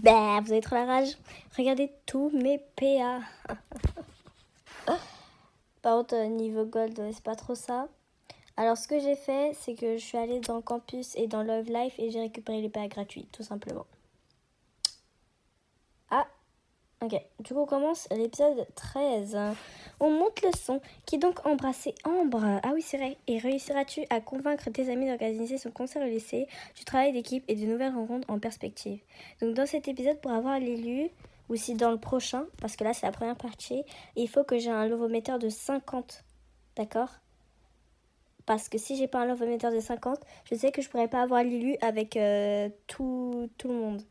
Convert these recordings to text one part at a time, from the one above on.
Bah, vous avez trop la rage. Regardez tous mes PA. Par contre, niveau gold, c'est pas trop ça. Alors, ce que j'ai fait, c'est que je suis allée dans Campus et dans Love Life et j'ai récupéré les PA gratuits, tout simplement. Ah, ok. Du coup, on commence l'épisode 13. On monte le son. Qui donc embrassé Ambre? Ah oui, c'est vrai. Et réussiras-tu à convaincre tes amis d'organiser son concert au lycée, du travail d'équipe et de nouvelles rencontres en perspective? Donc, dans cet épisode, pour avoir l'élu, ou si dans le prochain, parce que là, c'est la première partie, il faut que j'ai un lovométeur de 50. D'accord? Parce que si j'ai pas un lovométeur de 50, je sais que je pourrais pas avoir l'élu avec tout le monde.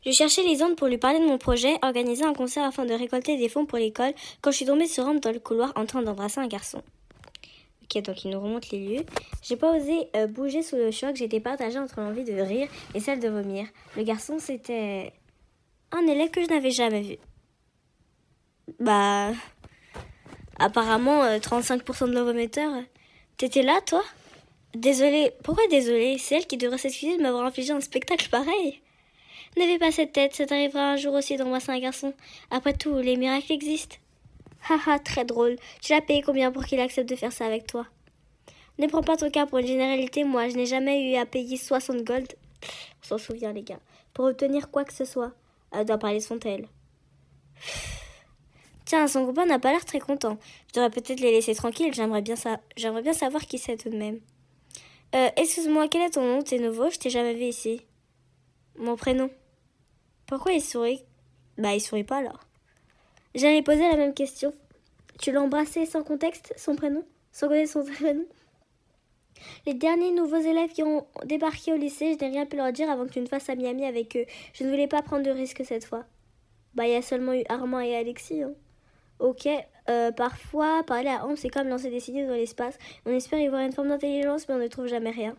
Je cherchais Lisande pour lui parler de mon projet, organiser un concert afin de récolter des fonds pour l'école, quand je suis tombée sur Ambre dans le couloir en train d'embrasser un garçon. Ok, donc il nous remonte les lieux. J'ai pas osé bouger sous le choc, j'étais partagée entre l'envie de rire et celle de vomir. Le garçon, c'était un élève que je n'avais jamais vu. Bah, apparemment, 35% de l'ovométeur. T'étais là, toi? Désolée. Pourquoi désolée? C'est elle qui devrait s'excuser de m'avoir infligé un spectacle pareil. N'avez pas cette tête, ça t'arrivera un jour aussi d'embrasser un garçon. Après tout, les miracles existent. Haha, très drôle. Tu l'as payé combien pour qu'il accepte de faire ça avec toi? Ne prends pas ton cas pour une généralité, moi, je n'ai jamais eu à payer 60 gold. On s'en souvient, les gars. Pour obtenir quoi que ce soit. Elle doit parler son tel. Tiens, son copain n'a pas l'air très content. Je devrais peut-être les laisser tranquilles, j'aimerais bien savoir qui c'est tout de même. Excuse-moi, quel est ton nom? T'es nouveau, je t'ai jamais vu ici. Mon prénom. Pourquoi il sourit? Bah, il sourit pas alors. J'allais poser la même question. Tu l'as embrassé sans contexte, son prénom? Sans connaître son prénom? Les derniers nouveaux élèves qui ont débarqué au lycée, je n'ai rien pu leur dire avant que tu ne fasses ami-ami avec eux. Je ne voulais pas prendre de risques cette fois. Bah, il y a seulement eu Armand et Alexis, hein. Ok, parfois, parler à Ambre, c'est comme lancer des signes dans l'espace. On espère y voir une forme d'intelligence, mais on ne trouve jamais rien.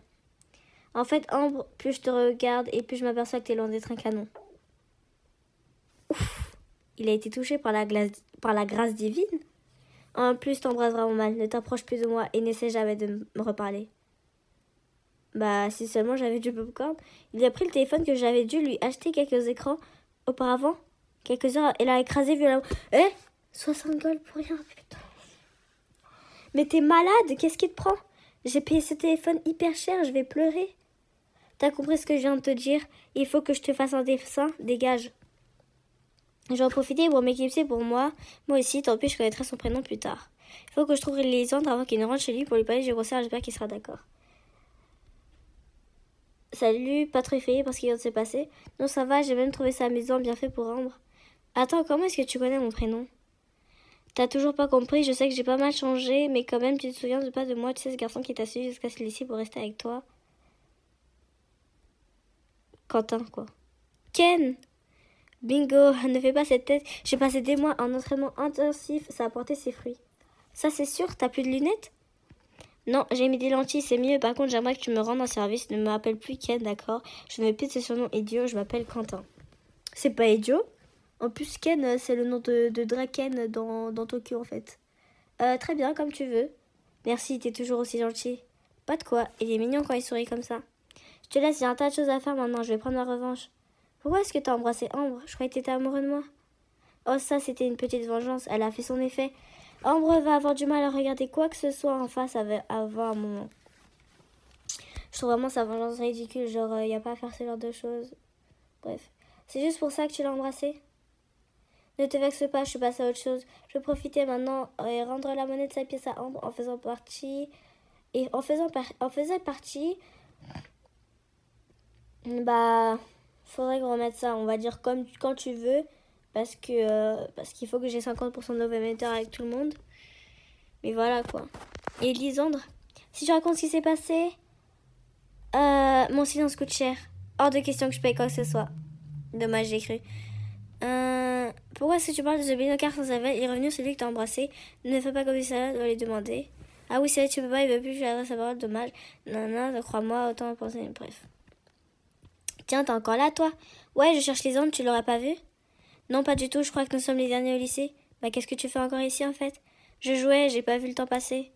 En fait, Ambre, plus je te regarde et plus je m'aperçois que t'es loin d'être un canon. Ouf, il a été touché par la grâce divine. En plus, t'embrasses vraiment mal, ne t'approche plus de moi et n'essaie jamais de me reparler. Bah, si seulement j'avais du popcorn. Il a pris le téléphone que j'avais dû lui acheter quelques écrans auparavant. Quelques heures, et l'a écrasé violemment. 60 gold pour rien, putain. Mais t'es malade, qu'est-ce qui te prend? J'ai payé ce téléphone hyper cher, je vais pleurer. T'as compris ce que je viens de te dire? Il faut que je te fasse un dessin, dégage. Je vais en profiter pour m'éclipser pour moi. Moi aussi, tant pis, je connaîtrai son prénom plus tard. Il faut que je trouve Lisandre avant qu'il ne rentre chez lui pour lui parler du concert, j'espère qu'il sera d'accord. Salut, pas trop effrayé parce qu'il vient de se passer. Non, ça va, j'ai même trouvé ça amusant, bien fait pour Ambre. Attends, comment est-ce que tu connais mon prénom? T'as toujours pas compris, je sais que j'ai pas mal changé, mais quand même, tu te souviens pas de moi, tu sais, ce garçon qui t'a suivi jusqu'à ce lycée pour rester avec toi? Quentin, quoi. Ken! Bingo, ne fais pas cette tête. J'ai passé des mois en entraînement intensif, ça a porté ses fruits. Ça, c'est sûr, t'as plus de lunettes? Non, j'ai mis des lentilles, c'est mieux. Par contre, j'aimerais que tu me rendes un service. Ne me rappelle plus Ken, d'accord? Je ne veux plus de ce surnom idiot, je m'appelle Quentin. C'est pas idiot? En plus, Ken, c'est le nom de Draken dans Tokyo, en fait. Très bien, comme tu veux. Merci, t'es toujours aussi gentil. Pas de quoi, il est mignon quand il sourit comme ça. Je te laisse, j'ai un tas de choses à faire maintenant, je vais prendre ma revanche. Pourquoi est-ce que t'as embrassé Ambre? Je croyais que t'étais amoureux de moi. Oh, ça, c'était une petite vengeance, elle a fait son effet. Ambre va avoir du mal à regarder quoi que ce soit en face avant un moment. Je trouve vraiment sa vengeance ridicule, genre, y a pas à faire ce genre de choses. Bref. C'est juste pour ça que tu l'as embrassé? Ne te vexe pas, je suis passée à autre chose. Je vais profiter maintenant et rendre la monnaie de sa pièce à Ambre en faisant partie. Et en faisant partie, bah, faudrait qu'on remette ça, on va dire comme quand tu veux, parce qu'il faut que j'ai 50% de l'ovométeur avec tout le monde. Mais voilà quoi. Et Lisandre, si je raconte ce qui s'est passé, mon silence coûte cher. Hors de question que je paye quoi que ce soit. Dommage, j'ai cru. Pourquoi est-ce que tu parles de ce binocard sans aval? Il est revenu celui que t'as embrassé. Ne fais pas comme ça, dois lui demander. Ah oui, c'est vrai, tu peux pas, il veut plus, je lui adresse sa parole, dommage. Non, crois-moi, autant penser, bref. Tiens, t'es encore là, toi? Ouais, je cherche Lisandre, tu l'aurais pas vu? Non, pas du tout, je crois que nous sommes les derniers au lycée. Bah, qu'est-ce que tu fais encore ici, en fait? Je jouais, j'ai pas vu le temps passer.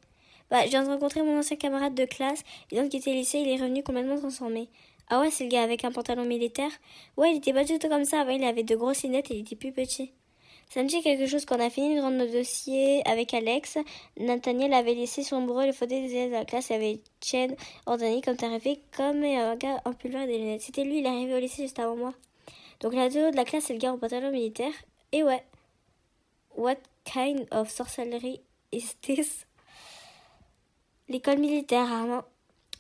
Bah, je viens de rencontrer mon ancien camarade de classe, et donc quitté le lycée, il est revenu complètement transformé. Ah ouais, c'est le gars avec un pantalon militaire. Ouais, il était pas du tout comme ça. Avant, il avait de grosses lunettes et il était plus petit. Ça me dit quelque chose qu'on a fini de rendre nos dossiers avec Alex. Nathaniel avait laissé son bureau et le fauteuil des élèves de la classe. Il y avait Chen ordonné quand t'es arrivé comme un gars en pullover et des lunettes. C'était lui, il est arrivé au lycée juste avant moi. Donc l'ado de la classe, c'est le gars en pantalon militaire. Et ouais. What kind of sorcellery is this? L'école militaire, Armand.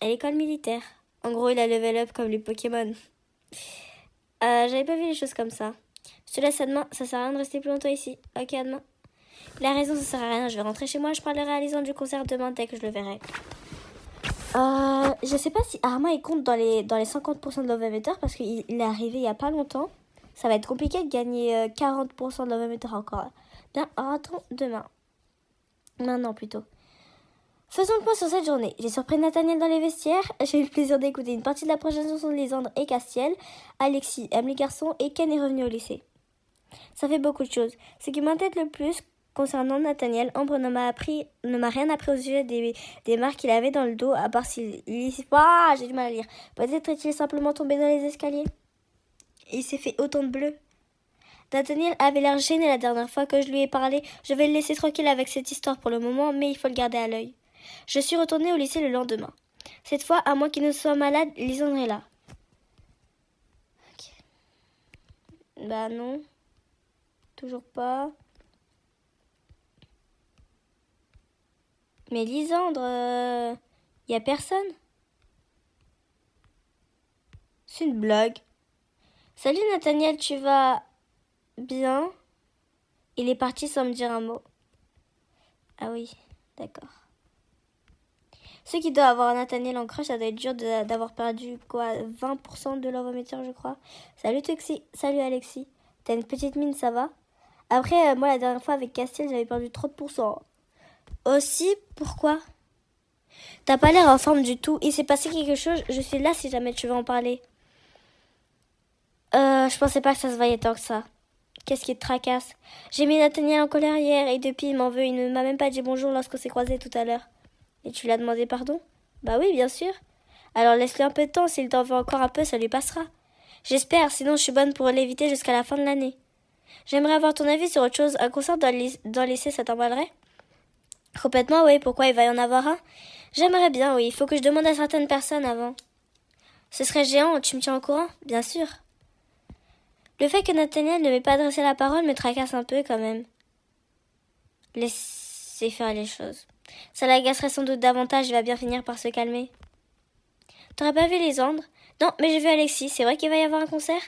À l'école militaire. En gros, il a level up comme les Pokémon. J'avais pas vu les choses comme ça. Je te laisse à demain, ça sert à rien de rester plus longtemps ici. Ok, à demain. La raison, ça sert à rien, je vais rentrer chez moi, je parlerai à Lisande du concert demain dès que je le verrai. Je sais pas si Armand il compte dans les 50% de l'Ovometer parce qu'il est arrivé il y a pas longtemps. Ça va être compliqué de gagner 40% de l'Ovometer encore. Bien, attends demain. Maintenant plutôt. Faisons le point sur cette journée. J'ai surpris Nathaniel dans les vestiaires. J'ai eu le plaisir d'écouter une partie de la prochaine chanson de Lisandre et Castiel. Alexis aime les garçons et Ken est revenu au lycée. Ça fait beaucoup de choses. Ce qui m'inquiète le plus concernant Nathaniel, Ambre ne m'a rien appris au sujet des marques qu'il avait dans le dos, à part s'il... j'ai du mal à lire. Peut-être est-il simplement tombé dans les escaliers. Il s'est fait autant de bleu. Nathaniel avait l'air gêné la dernière fois que je lui ai parlé. Je vais le laisser tranquille avec cette histoire pour le moment, mais il faut le garder à l'œil. Je suis retournée au lycée le lendemain. Cette fois, à moins qu'il ne soit malade, Lisandre est là. Ok. Bah non. Toujours pas. Mais Lisandre, y a personne? C'est une blague. Salut Nathaniel, tu vas bien? Il est parti sans me dire un mot. Ah oui, d'accord. Ceux qui doivent avoir Nathaniel en crush, ça doit être dur d'avoir perdu quoi, 20% de leur métier, je crois. Salut Tuxi, salut Alexis. T'as une petite mine, ça va? Après, moi la dernière fois avec Castiel, j'avais perdu 30%. Aussi, pourquoi? T'as pas l'air en forme du tout. Il s'est passé quelque chose, je suis là si jamais tu veux en parler. Je pensais pas que ça se voyait tant que ça. Qu'est-ce qui te tracasse? J'ai mis Nathaniel en colère hier et depuis il m'en veut. Il ne m'a même pas dit bonjour lorsqu'on s'est croisés tout à l'heure. Et tu lui as demandé pardon? Bah oui, bien sûr. Alors laisse-lui un peu de temps, s'il t'en veut encore un peu, ça lui passera. J'espère, sinon je suis bonne pour l'éviter jusqu'à la fin de l'année. J'aimerais avoir ton avis sur autre chose. Un concert dans le lycée, ça t'emballerait? Complètement, oui. Pourquoi il va y en avoir un? J'aimerais bien, oui. Il faut que je demande à certaines personnes avant. Ce serait géant, tu me tiens au courant? Bien sûr. Le fait que Nathaniel ne m'ait pas adressé la parole me tracasse un peu quand même. Laissez faire les choses. Ça l'agacerait sans doute davantage, il va bien finir par se calmer. T'aurais pas vu Lisandre? Non, mais j'ai vu Alexis, c'est vrai qu'il va y avoir un concert?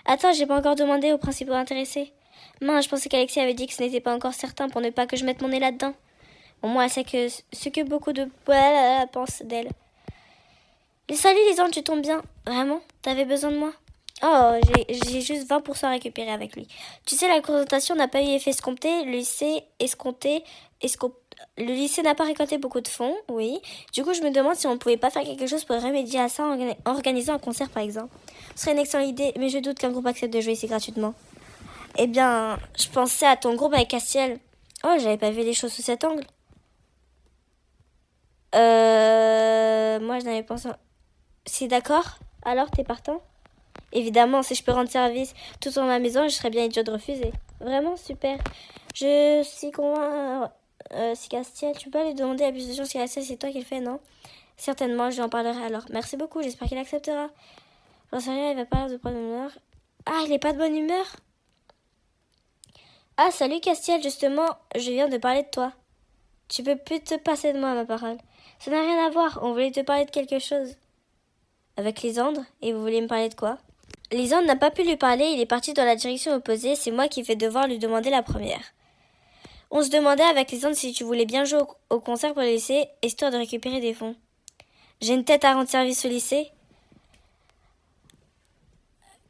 Attends, j'ai pas encore demandé aux principaux intéressés. Mince, je pensais qu'Alexis avait dit que ce n'était pas encore certain pour ne pas que je mette mon nez là-dedans. Au moins, elle sait que ce que beaucoup de pensent d'elle. Salut Lisandre, tu tombes bien. Vraiment? T'avais besoin de moi? Oh, j'ai juste 20% à récupérer avec lui. Tu sais, la consultation n'a pas eu effet escompté. Le lycée n'a pas récolté beaucoup de fonds, oui. Du coup, je me demande si on ne pouvait pas faire quelque chose pour remédier à ça en organisant un concert, par exemple. Ce serait une excellente idée, mais je doute qu'un groupe accepte de jouer ici gratuitement. Eh bien, je pensais à ton groupe avec Castiel. Oh, j'avais pas vu les choses sous cet angle. Moi, je n'avais pas pensé... C'est d'accord? Alors, t'es partant? Évidemment, si je peux rendre service tout en ma maison, je serais bien idiot de refuser. Vraiment, super. Je suis convaincue... si Castiel, tu peux lui demander à plus de gens si Castiel, c'est toi qui le fais, non? Certainement, je lui en parlerai alors. Merci beaucoup, j'espère qu'il acceptera. J'en sais rien, il va pas l'air de bonne humeur. Ah, il est pas de bonne humeur? Ah, salut Castiel, justement, je viens de parler de toi. Tu peux plus te passer de moi, ma parole. Ça n'a rien à voir, on voulait te parler de quelque chose. Avec Lisandre? Et vous voulez me parler de quoi? Lisandre n'a pas pu lui parler, il est parti dans la direction opposée, c'est moi qui vais devoir lui demander la première. On se demandait avec Lisandre si tu voulais bien jouer au concert pour le lycée, histoire de récupérer des fonds. J'ai une tête à rendre service au lycée?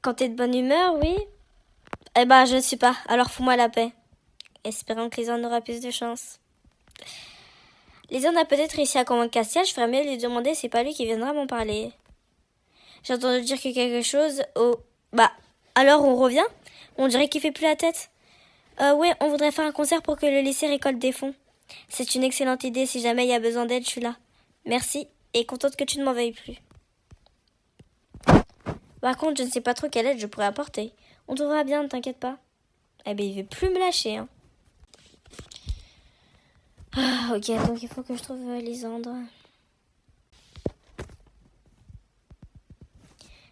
Quand t'es de bonne humeur, oui? Eh ben, je ne suis pas, alors fous-moi la paix. Espérons que Lisandre aura plus de chance. Lisandre a peut-être réussi à convaincre Castiel, je ferais mieux de lui demander si c'est pas lui qui viendra m'en parler. J'ai entendu dire que quelque chose au... Bah, alors on revient? On dirait qu'il fait plus la tête. Ouais, on voudrait faire un concert pour que le lycée récolte des fonds. C'est une excellente idée, si jamais il y a besoin d'aide, je suis là. Merci, et contente que tu ne m'en veuilles plus. Par contre, je ne sais pas trop quelle aide je pourrais apporter. On trouvera bien, ne t'inquiète pas. Eh ben, il veut plus me lâcher, hein. Ah, ok, donc il faut que je trouve Lisandre.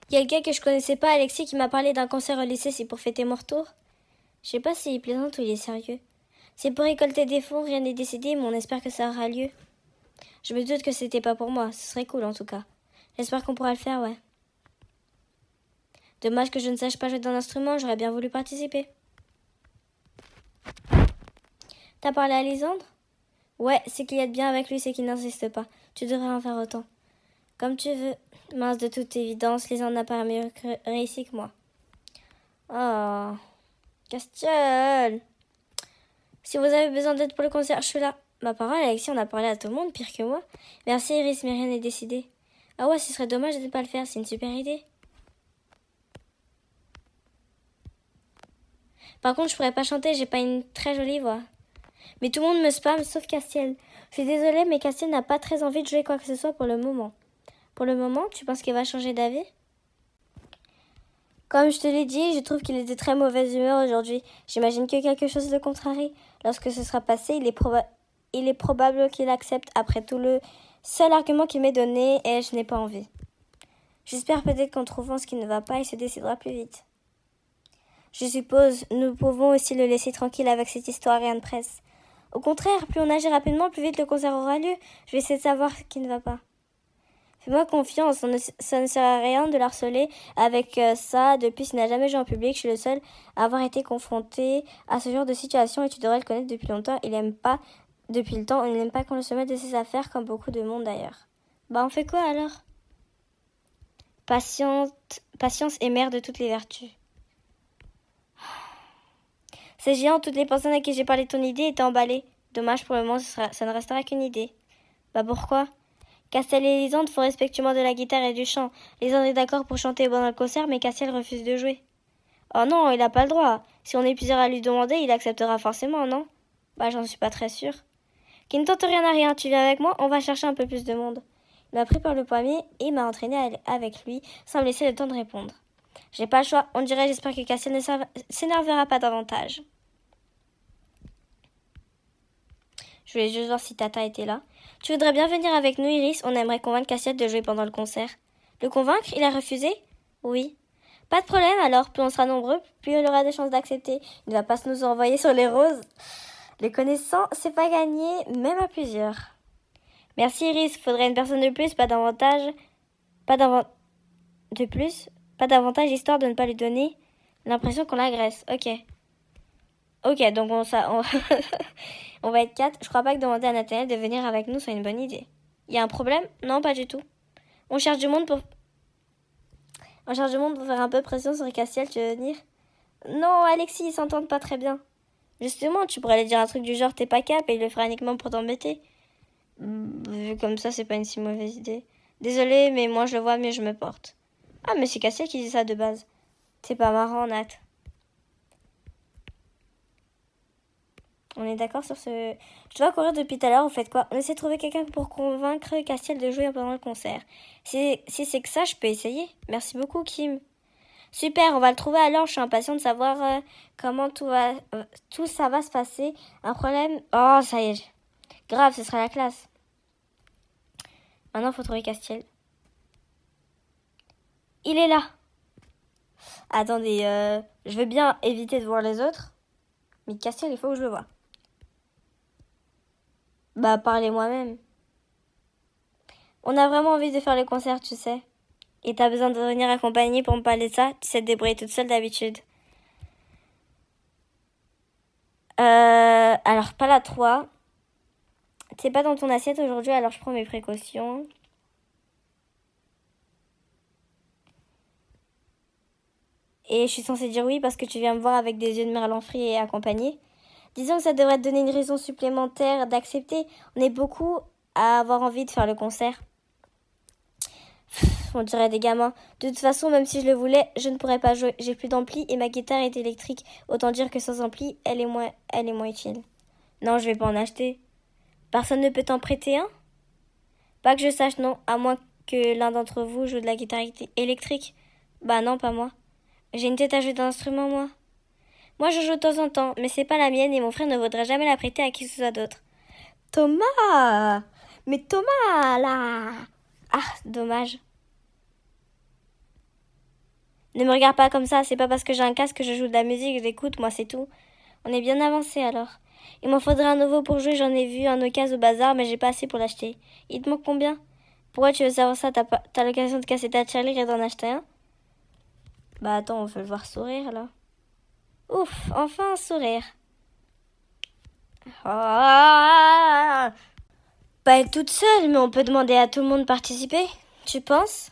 Il y a le gars que je connaissais pas, Alexis, qui m'a parlé d'un concert au lycée, c'est pour fêter mon retour. Je sais pas s'il plaisante ou il est sérieux. C'est pour récolter des fonds, rien n'est décidé, mais on espère que ça aura lieu. Je me doute que c'était pas pour moi, ce serait cool en tout cas. J'espère qu'on pourra le faire, ouais. Dommage que je ne sache pas jouer d'un instrument, j'aurais bien voulu participer. T'as parlé à Lisandre? Ouais, ce qu'il y a de bien avec lui, c'est qu'il n'insiste pas. Tu devrais en faire autant. Comme tu veux. Mince, de toute évidence, Lisandre n'a pas mieux réussi que moi. Oh, Castiel. Si vous avez besoin d'aide pour le concert, je suis là. Ma parole, Alexis, on a parlé à tout le monde, pire que moi. Merci Iris, mais rien n'est décidé. Ah ouais, ce serait dommage de ne pas le faire, c'est une super idée. Par contre, je pourrais pas chanter, j'ai pas une très jolie voix. Mais tout le monde me spamme, sauf Castiel. Je suis désolée, mais Castiel n'a pas très envie de jouer quoi que ce soit pour le moment. Pour le moment, tu penses qu'il va changer d'avis? Comme je te l'ai dit, je trouve qu'il est de très mauvaise humeur aujourd'hui. J'imagine que quelque chose le contrarie. Lorsque ce sera passé, il est probable qu'il accepte. Après tout, le seul argument qu'il m'est donné est « je n'ai pas envie ». J'espère peut-être qu'en trouvant ce qui ne va pas, il se décidera plus vite. Je suppose, nous pouvons aussi le laisser tranquille avec cette histoire, rien de presse. Au contraire, plus on agit rapidement, plus vite le concert aura lieu. Je vais essayer de savoir ce qui ne va pas. Fais-moi confiance, ça ne sert à rien de l'harceler avec ça. Depuis qu'il n'a jamais joué en public, je suis le seul à avoir été confronté à ce genre de situation et tu devrais le connaître depuis longtemps. Il n'aime pas, depuis le temps, il n'aime pas qu'on le se mette de ses affaires comme beaucoup de monde d'ailleurs. Bah on fait quoi alors? Patience est mère de toutes les vertus. C'est géant, toutes les personnes à qui j'ai parlé de ton idée étaient emballées. Dommage pour le moment, ça ne restera qu'une idée. Bah pourquoi? Castiel et Lisandre font respectueusement de la guitare et du chant. Lisandre est d'accord pour chanter pendant le concert, mais Castiel refuse de jouer. Oh non, il n'a pas le droit. Si on est plusieurs à lui demander, il acceptera forcément, non? Bah j'en suis pas très sûre. Qui ne tente rien à rien, tu viens avec moi, on va chercher un peu plus de monde. Il m'a pris par le poignet et m'a entraîné avec lui, sans me laisser le temps de répondre. J'ai pas le choix, on dirait, j'espère que Castiel ne s'énervera pas davantage. Je voulais juste voir si Tata était là. Tu voudrais bien venir avec nous, Iris? On aimerait convaincre Castiel de jouer pendant le concert. Le convaincre? Il a refusé? Oui. Pas de problème alors, plus on sera nombreux, plus on aura de chances d'accepter. Il ne va pas se nous envoyer sur les roses. Les connaissants, c'est pas gagné, même à plusieurs. Merci Iris, faudrait une personne de plus, pas davantage. Pas davantage, histoire de ne pas lui donner l'impression qu'on l'agresse. Ok, donc on va être 4. Je crois pas que demander à Nathaniel de venir avec nous soit une bonne idée. Il y a un problème? Non, pas du tout. On cherche du monde pour faire un peu pression sur Castiel, tu veux venir? Non, Alexis, ils s'entendent pas très bien. Justement, tu pourrais lui dire un truc du genre t'es pas cap et il le fera uniquement pour t'embêter. Vu comme ça, c'est pas une si mauvaise idée. Désolée, mais moi je le vois, mieux je me porte. Ah, mais c'est Castiel qui dit ça de base. C'est pas marrant, Nat. On est d'accord sur ce... Je dois courir depuis tout à l'heure, vous faites quoi? On essaie de trouver quelqu'un pour convaincre Castiel de jouer pendant le concert. Si c'est que ça, je peux essayer. Merci beaucoup, Kim. Super, on va le trouver alors. Je suis impatiente de savoir comment tout ça va se passer. Un problème? Oh, ça y est. Grave, ce sera la classe. Maintenant, il faut trouver Castiel. Il est là. Attendez, je veux bien éviter de voir les autres. Mais Castiel, il faut que je le voie. Bah, parlez moi-même. On a vraiment envie de faire le concert, tu sais. Et t'as besoin de venir accompagner pour me parler de ça? Tu sais te débrouiller toute seule d'habitude. Alors, pas la 3. C'est pas dans ton assiette aujourd'hui, alors je prends mes précautions. Et je suis censée dire oui parce que tu viens me voir avec des yeux de merlan frit et accompagné. Disons que ça devrait te donner une raison supplémentaire d'accepter. On est beaucoup à avoir envie de faire le concert. On dirait des gamins. De toute façon, même si je le voulais, je ne pourrais pas jouer. J'ai plus d'ampli et ma guitare est électrique. Autant dire que sans ampli, elle est moins utile. Non, je vais pas en acheter. Personne ne peut t'en prêter un? Pas que je sache, non. À moins que l'un d'entre vous joue de la guitare électrique. Bah non, pas moi. J'ai une tête à jouer d'instrument, moi. Moi, je joue de temps en temps, mais c'est pas la mienne et mon frère ne voudrait jamais la prêter à qui que ce soit d'autre. Thomas! Mais Thomas, là! Ah, dommage. Ne me regarde pas comme ça, c'est pas parce que j'ai un casque que je joue de la musique, je l'écoute, moi c'est tout. On est bien avancé alors. Il m'en faudrait un nouveau pour jouer, j'en ai vu un occasion au bazar, mais j'ai pas assez pour l'acheter. Il te manque combien? Pourquoi tu veux savoir ça? T'as l'occasion de casser ta tirelire et d'en acheter un? Bah attends, on veut le voir sourire là. Ouf, enfin un sourire. Ah, pas être toute seule, mais on peut demander à tout le monde de participer. Tu penses?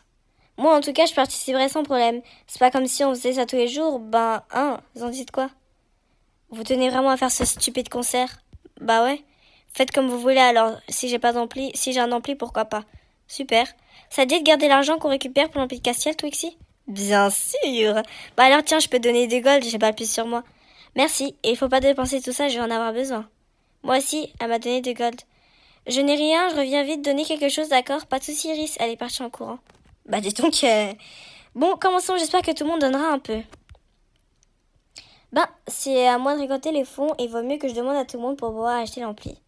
Moi, en tout cas, je participerai sans problème. C'est pas comme si on faisait ça tous les jours. Ben, vous en dites quoi? Vous tenez vraiment à faire ce stupide concert? Bah ouais. Faites comme vous voulez alors. Si j'ai un ampli, pourquoi pas? Super. Ça te dit de garder l'argent qu'on récupère pour l'ampli de Castiel, Twixy? Bien sûr. Bah alors tiens, je peux te donner des golds, j'ai pas le plus sur moi. Merci, et il faut pas dépenser tout ça, je vais en avoir besoin. Moi aussi, elle m'a donné des golds. Je n'ai rien, je reviens vite donner quelque chose, d'accord? Pas de soucis, Iris, elle est partie en courant. Bah dis donc, Bon, commençons, j'espère que tout le monde donnera un peu. Ben, c'est à moi de récolter les fonds et il vaut mieux que je demande à tout le monde pour pouvoir acheter l'ampli.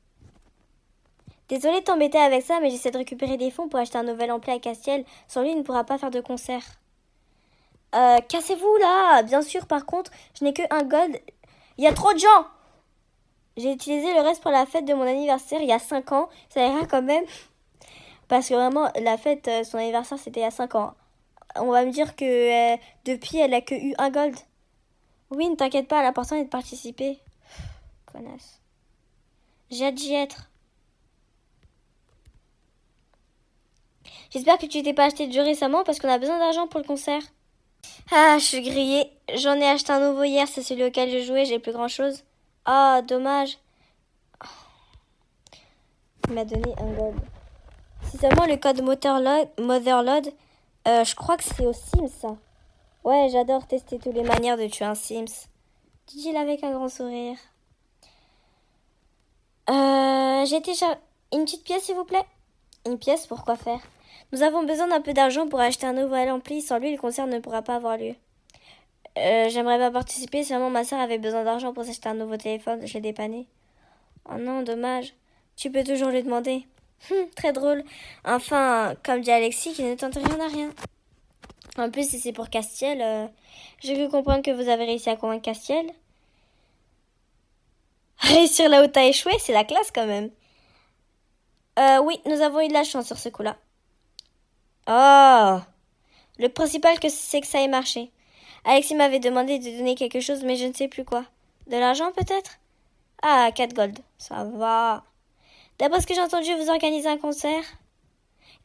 Désolée de t'embêter avec ça, mais j'essaie de récupérer des fonds pour acheter un nouvel ampli à Castiel. Sans lui, il ne pourra pas faire de concert. Cassez-vous là! Bien sûr, par contre, je n'ai que un gold. Il y a trop de gens! J'ai utilisé le reste pour la fête de mon anniversaire il y a 5 ans. Ça ira quand même. Parce que vraiment, la fête, son anniversaire, c'était il y a 5 ans. On va me dire que depuis, elle a que eu un gold. Oui, ne t'inquiète pas, l'important est de participer. Connasse. J'ai hâte d'y être. J'espère que tu t'es pas acheté de jeu récemment parce qu'on a besoin d'argent pour le concert. Ah, je suis grillée. J'en ai acheté un nouveau hier, c'est celui auquel je jouais, j'ai plus grand chose. Ah, dommage. Il m'a donné un gold. Si seulement le code Motherload, je crois que c'est au Sims ça. Ouais, j'adore tester toutes les manières de tuer un Sims. Dit-il avec un grand sourire. J'ai déjà une petite pièce s'il vous plaît. Une pièce pour quoi faire? Nous avons besoin d'un peu d'argent pour acheter un nouvel ampli. Sans lui, le concert ne pourra pas avoir lieu. J'aimerais pas participer, seulement ma soeur avait besoin d'argent pour s'acheter un nouveau téléphone. Je l'ai dépanné. Oh non, dommage. Tu peux toujours lui demander. Très drôle. Enfin, comme dit Alexis, qui ne tente rien à rien. En plus, si c'est pour Castiel, j'ai cru comprendre que vous avez réussi à convaincre Castiel. Réussir là où t'as échoué, c'est la classe quand même. Oui, nous avons eu de la chance sur ce coup-là. Oh! Le principal c'est que ça ait marché. Alexis m'avait demandé de donner quelque chose, mais je ne sais plus quoi. De l'argent peut-être? Ah, 4 gold. Ça va. D'après ce que j'ai entendu, vous organisez un concert.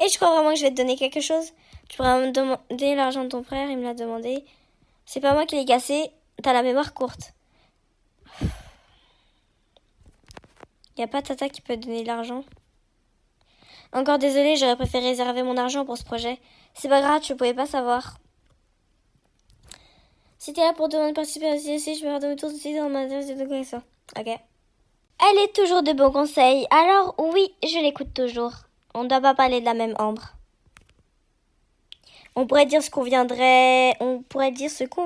Et je crois vraiment que je vais te donner quelque chose. Tu pourras me donner l'argent de ton frère, il me l'a demandé. C'est pas moi qui l'ai cassé, t'as la mémoire courte. Y a pas Tata qui peut te donner l'argent? Encore désolée, j'aurais préféré réserver mon argent pour ce projet. C'est pas grave, tu pouvais pas savoir. Si t'es là pour demander de participer aussi, je vais faire demi-tour aussi dans ma tête de connexion. Ok. Elle est toujours de bons conseils, alors oui, je l'écoute toujours. On ne doit pas parler de la même ambre. On pourrait dire ce qu'on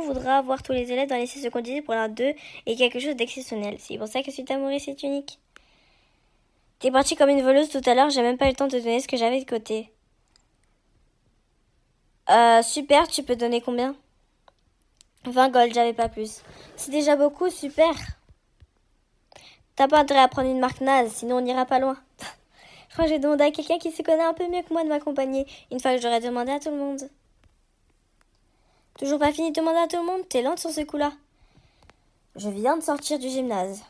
voudra voir tous les élèves dans les sessions continues pour l'un d'eux et quelque chose d'exceptionnel. C'est pour ça que c'est amoureux, c'est unique. T'es partie comme une voleuse tout à l'heure, j'ai même pas eu le temps de te donner ce que j'avais de côté. Super, tu peux donner combien? 20 gold, j'avais pas plus. C'est déjà beaucoup, super. T'as pas intérêt à prendre une marque naze, sinon on n'ira pas loin. Je crois que j'ai demandé à quelqu'un qui se connaît un peu mieux que moi de m'accompagner, une fois que j'aurais demandé à tout le monde. Toujours pas fini de demander à tout le monde? T'es lente sur ce coup-là. Je viens de sortir du gymnase.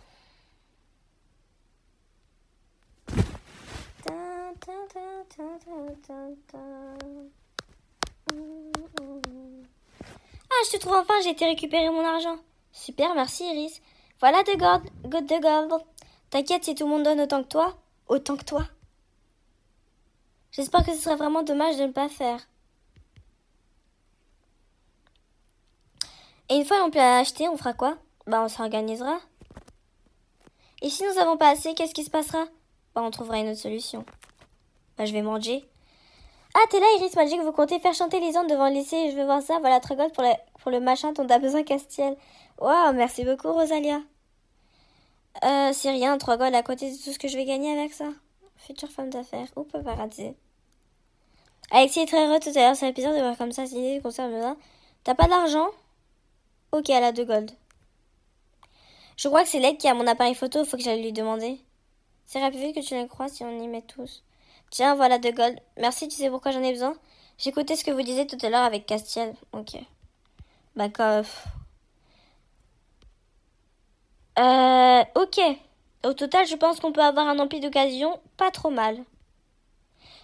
Ah, je te trouve enfin, j'ai été récupérer mon argent. Super, merci Iris. Voilà de gold. T'inquiète, si tout le monde donne autant que toi. J'espère que ce serait vraiment dommage de ne pas faire. Et une fois on peut l'acheter, on fera quoi? Bah on s'organisera. Et si nous avons pas assez, qu'est-ce qui se passera? Bah on trouvera une autre solution. Bah je vais manger. Ah, t'es là, Iris Magic, vous comptez faire chanter les ondes devant le lycée, je veux voir ça. Voilà, 3 gold pour le machin dont t'as besoin, Castiel. Waouh, merci beaucoup, Rosalia. C'est rien, 3 gold à côté de tout ce que je vais gagner avec ça. Future femme d'affaires, ou paparazzi. Alexis est très heureux tout à l'heure, c'est bizarre de voir comme ça, si conserve là. T'as pas d'argent? Ok, elle a 2 gold. Je crois que c'est Leg qui a mon appareil photo, faut que j'aille lui demander. C'est rapide que tu le crois si on y met tous. Tiens, voilà 2 gold. Merci, tu sais pourquoi j'en ai besoin? J'écoutais ce que vous disiez tout à l'heure avec Castiel. Ok. Bah, ok. Au total, je pense qu'on peut avoir un ampli d'occasion pas trop mal.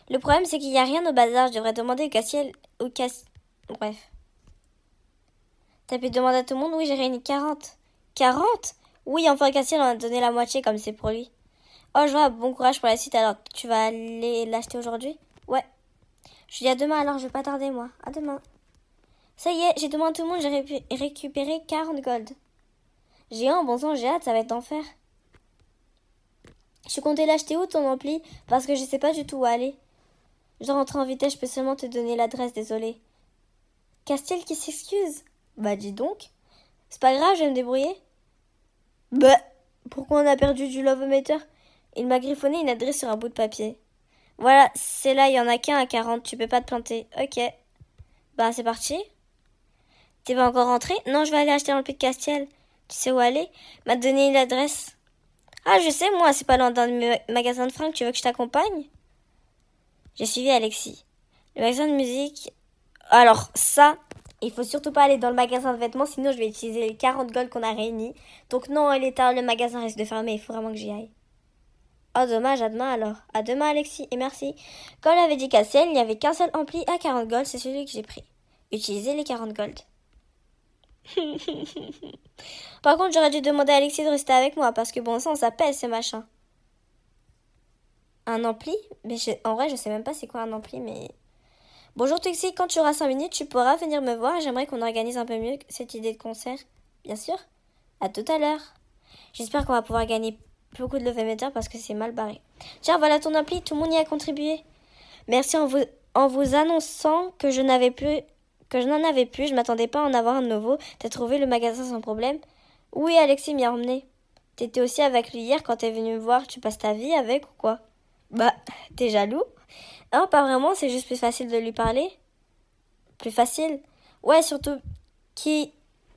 Le problème, c'est qu'il n'y a rien au bazar. Je devrais demander au Castiel... Bref. T'as pu demander à tout le monde? Oui, j'ai réuni 40. 40? Oui, enfin, Castiel en a donné la moitié comme c'est pour lui. Oh, je vois, bon courage pour la suite. Alors, tu vas aller l'acheter aujourd'hui? Ouais. Je dis à demain, alors je vais pas tarder, moi. À demain. Ça y est, j'ai demandé à tout le monde, j'ai récupéré 40 gold. Géant, bon sang, j'ai hâte, ça va être d'enfer. Je comptais l'acheter où ton ampli? Parce que je sais pas du tout où aller. Je dois rentrer en vitesse, je peux seulement te donner l'adresse, désolé. Castiel qui s'excuse? Bah dis donc. C'est pas grave, je vais me débrouiller. Bah, pourquoi on a perdu du love-meter? Il m'a griffonné une adresse sur un bout de papier. Voilà, c'est là, il y en a qu'un à 40, tu peux pas te planter. Ok. Bah c'est parti. T'es pas encore rentré? Non, je vais aller acheter l'ampli de Castiel. Tu sais où aller? M'a donné l'adresse. Ah, je sais, moi, c'est pas loin d'un magasin de fringues, tu veux que je t'accompagne? J'ai suivi Alexis. Le magasin de musique... Alors, ça, il faut surtout pas aller dans le magasin de vêtements, sinon je vais utiliser les 40 gold qu'on a réunis. Donc non, il est tard, le magasin risque de fermer, il faut vraiment que j'y aille. Oh, dommage, à demain alors. À demain, Alexis, et merci. Comme l'avait dit Castiel, il n'y avait qu'un seul ampli à 40 gold, c'est celui que j'ai pris. Utilisez les 40 gold. Par contre, j'aurais dû demander à Alexis de rester avec moi, parce que bon sang, ça pèse ces machins. Un ampli? Mais en vrai, je sais même pas c'est quoi un ampli, mais... Bonjour Tuxi, quand tu auras 5 minutes, tu pourras venir me voir. J'aimerais qu'on organise un peu mieux cette idée de concert. Bien sûr. À tout à l'heure. J'espère qu'on va pouvoir gagner beaucoup de levé-meter parce que c'est mal barré. Tiens, voilà ton ampli, tout le monde y a contribué. Merci en vous annonçant que je n'en avais plus, je m'attendais pas à en avoir un nouveau. T'as trouvé le magasin sans problème? Oui, Alexis m'y a emmené. T'étais aussi avec lui hier quand t'es venu me voir. Tu passes ta vie avec ou quoi? Bah, t'es jaloux? Non, pas vraiment, c'est juste plus facile de lui parler. Plus facile? Ouais, surtout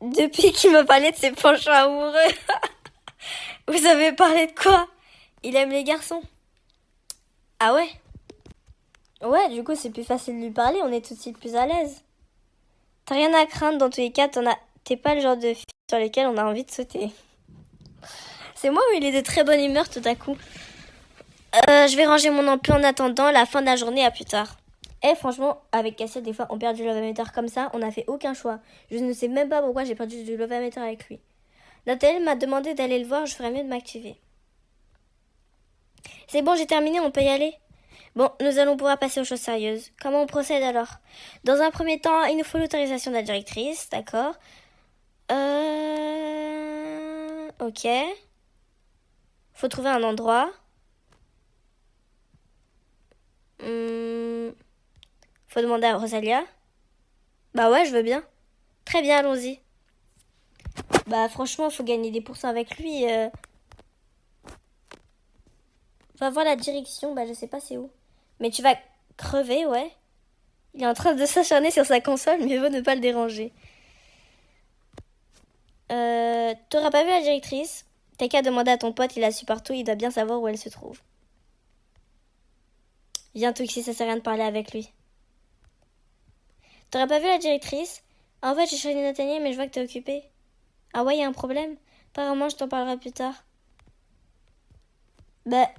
depuis qu'il me parlait de ses penchants amoureux. Vous avez parlé de quoi? Il aime les garçons. Ah ouais? Ouais, du coup, c'est plus facile de lui parler, on est tout de suite plus à l'aise. T'as rien à craindre, dans tous les cas, t'es pas le genre de fille sur lesquelles on a envie de sauter. C'est moi ou il est de très bonne humeur tout à coup? Je vais ranger mon emploi en attendant la fin de la journée, à plus tard. Franchement, avec Cassiel, des fois, on perd du love-meter comme ça, on n'a fait aucun choix. Je ne sais même pas pourquoi j'ai perdu du love-meter avec lui. Nathalie m'a demandé d'aller le voir, je ferais mieux de m'activer. C'est bon, j'ai terminé, on peut y aller? Bon, nous allons pouvoir passer aux choses sérieuses. Comment on procède alors? Dans un premier temps, il nous faut l'autorisation de la directrice, d'accord? Ok. Faut trouver un endroit. Faut demander à Rosalia. Bah ouais, je veux bien. Très bien, allons-y. Bah franchement, faut gagner des pourcents avec lui. Va voir la direction, bah je sais pas c'est où. Mais tu vas crever, ouais. Il est en train de s'acharner sur sa console, mais vaut ne pas le déranger. T'auras pas vu la directrice? T'as qu'à demander à ton pote, il la suit partout, il doit bien savoir où elle se trouve. Viens tout ici, ça sert à rien de parler avec lui. T'aurais pas vu la directrice? En fait, j'ai choisi Nathaniel, mais je vois que t'es occupée. Ah ouais, y a un problème? Apparemment, je t'en parlerai plus tard. Bah,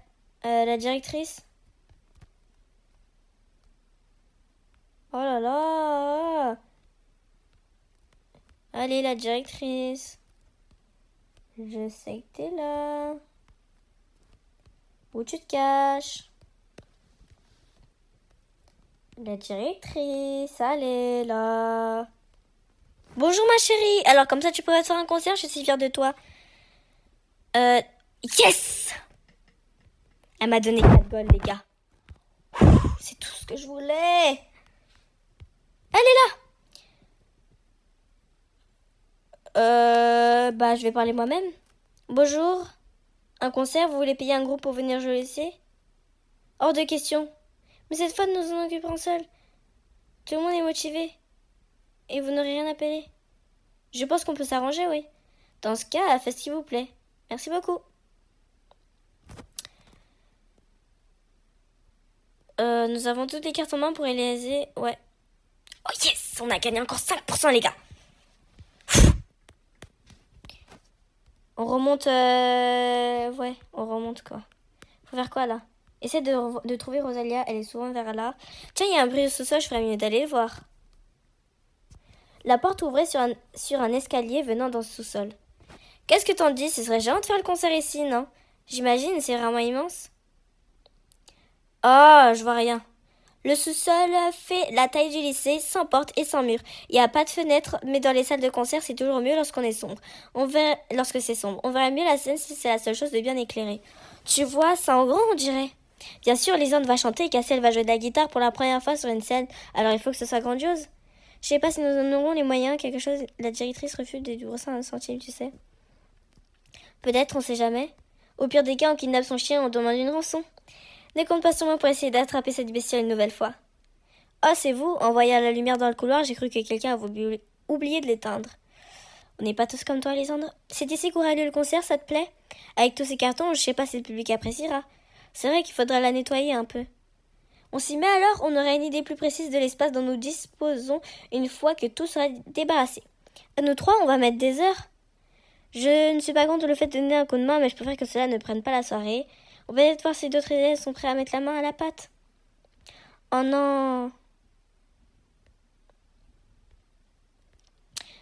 la directrice? Oh là là! Allez, la directrice. Je sais que t'es là. Où tu te caches? La directrice, elle est là. Bonjour ma chérie. Alors comme ça tu pourrais te faire un concert, je suis fière de toi. Yes! Elle m'a donné 4 gold les gars. c'est tout ce que je voulais. Elle est là. Bah, je vais parler moi-même. Bonjour. Un concert, vous voulez payer un groupe pour venir jouer ici? Hors de question. Mais cette fois, nous nous en occuperons seuls. Tout le monde est motivé. Et vous n'aurez rien à payer. Je pense qu'on peut s'arranger, oui. Dans ce cas, faites ce qu'il vous plaît. Merci beaucoup. Nous avons toutes les cartes en main pour réaliser... Ouais. Oh yes! On a gagné encore 5%, les gars. On remonte... Ouais, on remonte, quoi. Faut faire quoi, là? Essaie de trouver Rosalia. Elle est souvent vers là. Tiens, il y a un bruit au sous-sol. Je ferais mieux d'aller le voir. La porte ouvrait sur un escalier venant dans ce sous-sol. Qu'est-ce que t'en dis? Ce serait géant de faire le concert ici, non? J'imagine, c'est vraiment immense. Oh, je vois rien. Le sous-sol fait la taille du lycée, sans porte et sans mur. Il n'y a pas de fenêtre, mais dans les salles de concert, c'est toujours mieux lorsque c'est sombre. On verra mieux la scène si c'est la seule chose de bien éclairée. Tu vois, c'est en grand, on dirait. Bien sûr, Lisande va chanter et Cassiel va jouer de la guitare pour la première fois sur une scène, alors il faut que ce soit grandiose. Je sais pas si nous en aurons les moyens, quelque chose. La directrice refuse de débourser un centime, tu sais. Peut-être, on sait jamais. Au pire des cas, on kidnappe son chien et on demande une rançon. Ne compte pas sur moi pour essayer d'attraper cette bestiole une nouvelle fois. Oh, c'est vous? En voyant la lumière dans le couloir, j'ai cru que quelqu'un avait oublié de l'éteindre. On n'est pas tous comme toi, Alexandre. C'est ici qu'aura lieu le concert, ça te plaît? Avec tous ces cartons, je sais pas si le public appréciera. C'est vrai qu'il faudra la nettoyer un peu. On s'y met alors, on aura une idée plus précise de l'espace dont nous disposons une fois que tout sera débarrassé. À nous trois, on va mettre des heures. Je ne suis pas contre le fait de donner un coup de main, mais je préfère que cela ne prenne pas la soirée. On va peut-être voir si d'autres élèves sont prêts à mettre la main à la pâte. Oh non.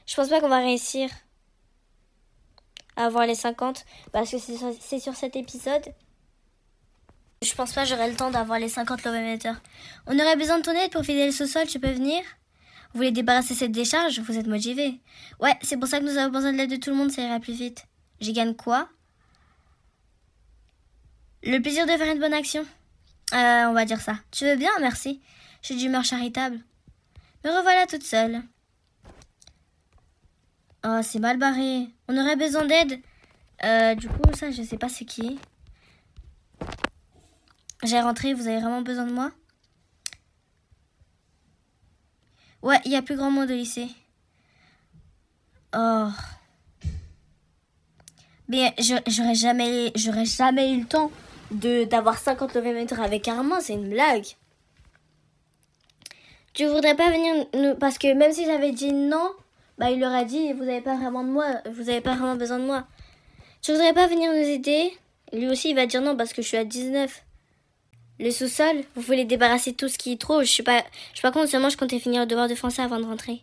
Je pense pas qu'on va réussir à avoir les 50, parce que c'est sur cet épisode. Je pense pas que j'aurai le temps d'avoir les 50 lovémeters. On aurait besoin de ton aide pour vider le sous-sol, tu peux venir? Vous voulez débarrasser cette décharge? Vous êtes motivé. Ouais, c'est pour ça que nous avons besoin de l'aide de tout le monde, ça ira plus vite. J'y gagne quoi? Le plaisir de faire une bonne action. On va dire ça. Tu veux bien? Merci. Je suis d'humeur charitable. Me revoilà toute seule. Oh, c'est mal barré. On aurait besoin d'aide. Du coup, ça, je sais pas c'est qui. J'ai rentré, vous avez vraiment besoin de moi? Ouais, il y a plus grand monde au lycée. Oh. Mais j'aurais jamais eu le temps d'avoir 50 lovémeters avec Armand, c'est une blague. Tu voudrais pas venir nous... Parce que même si j'avais dit non, bah il leur a dit vous avez pas vraiment besoin de moi. Tu voudrais pas venir nous aider? Lui aussi il va dire non parce que je suis à 19. Le sous-sol, vous voulez débarrasser tout ce qui est trop. Je suis pas contre, seulement je comptais finir le devoir de français avant de rentrer.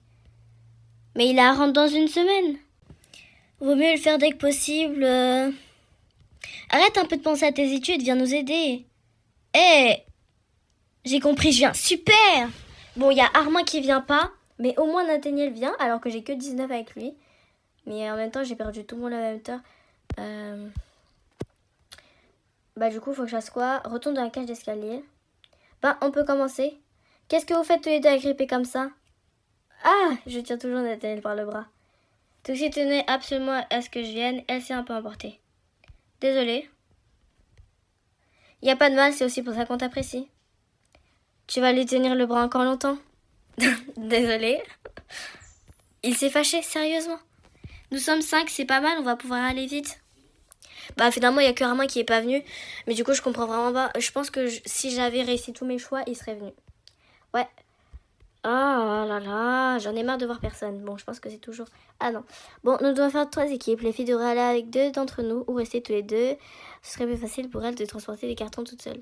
Mais il a à rendre dans une semaine. Vaut mieux le faire dès que possible. Arrête un peu de penser à tes études, viens nous aider. J'ai compris, je viens. Super! Bon, il y a Armand qui vient pas, mais au moins Nathaniel vient, alors que j'ai que 19 avec lui. Mais en même temps, j'ai perdu tout mon level. Bah du coup, faut que je fasse quoi? Retourne dans la cage d'escalier. Bah, on peut commencer. Qu'est-ce que vous faites tous les deux agrippés comme ça? Ah! Je tiens toujours Nathaniel par le bras. Toxie tenait absolument à ce que je vienne, elle s'est un peu emportée. Désolée. Y a pas de mal, c'est aussi pour ça qu'on t'apprécie. Tu vas lui tenir le bras encore longtemps? Désolée. Il s'est fâché, sérieusement. Nous sommes 5, c'est pas mal, on va pouvoir aller vite. Bah finalement, il y a que Armand qui est pas venu. Mais du coup, je comprends vraiment pas. Je pense que si j'avais réussi tous mes choix, il serait venu. Ouais. Ah là là, j'en ai marre de voir personne. Bon, je pense que c'est toujours... Ah non. Bon, nous devons faire 3 équipes. Les filles devraient aller avec 2 d'entre nous ou rester tous les 2. Ce serait plus facile pour elles de transporter les cartons toutes seules.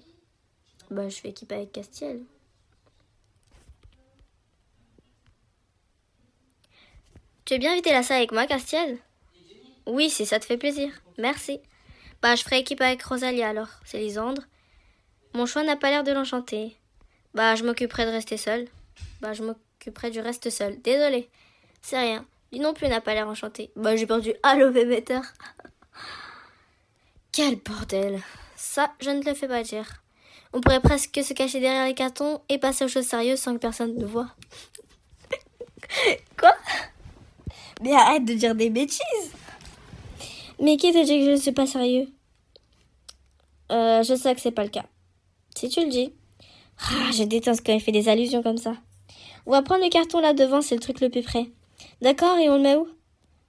Bah, je fais équipe avec Castiel. Tu veux bien inviter la salle avec moi, Castiel? Oui, si ça te fait plaisir. Merci. Bah, je ferai équipe avec Rosalia alors. C'est Lisandre. Mon choix n'a pas l'air de l'enchanter. Bah, je m'occuperai de rester seule. Bah, je m'occuperai du reste seule. Désolée. C'est rien. Lui non plus n'a pas l'air enchanté. Bah, j'ai perdu un lovémeter. Quel bordel. Ça, je ne te le fais pas dire. On pourrait presque se cacher derrière les cartons et passer aux choses sérieuses sans que personne ne voie. Quoi? Mais arrête de dire des bêtises. Mais qui te dit que je ne suis pas sérieux? Je sais que c'est pas le cas. Si tu le dis. Ah, je déteste quand il fait des allusions comme ça. On va prendre le carton là devant, c'est le truc le plus près. D'accord, et on le met où?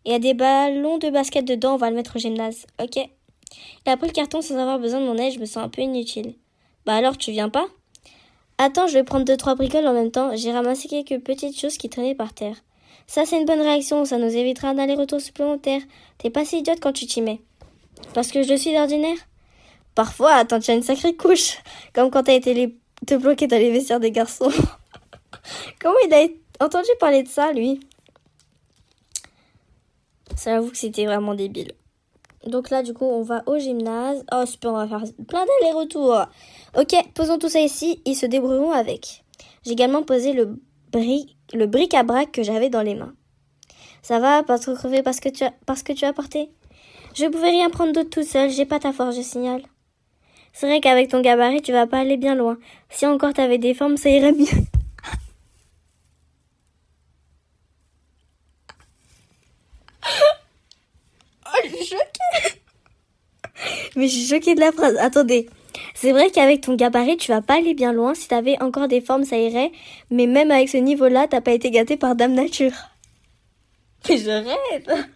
Il y a des ballons de basket dedans, on va le mettre au gymnase. Ok. Il a pris le carton sans avoir besoin de mon aide, je me sens un peu inutile. Bah alors, tu viens pas? Attends, je vais prendre 2-3 bricoles en même temps. J'ai ramassé quelques petites choses qui traînaient par terre. Ça, c'est une bonne réaction, ça nous évitera un aller-retour supplémentaire. T'es pas si idiote quand tu t'y mets. Parce que je le suis d'ordinaire? Parfois, attends, tu as une sacrée couche. Comme quand t'as été te bloquer dans les vestiaires des garçons. Comment il a entendu parler de ça, lui? Ça, j'avoue que c'était vraiment débile. Donc là, du coup, on va au gymnase. Oh, super, on va faire plein d'allers-retours. Ok, posons tout ça ici. Ils se débrouilleront avec. J'ai également posé le bric-à-brac que j'avais dans les mains. Ça va, pas trop crever parce que tu as porté? Je pouvais rien prendre d'autre tout seul. J'ai pas ta force, je signale. C'est vrai qu'avec ton gabarit, tu vas pas aller bien loin. Si encore t'avais des formes, ça irait mieux. Oh, je suis choquée. Mais je suis choquée de la phrase. Attendez. C'est vrai qu'avec ton gabarit, tu vas pas aller bien loin. Si t'avais encore des formes, ça irait. Mais même avec ce niveau-là, t'as pas été gâtée par Dame Nature. Mais je rêve.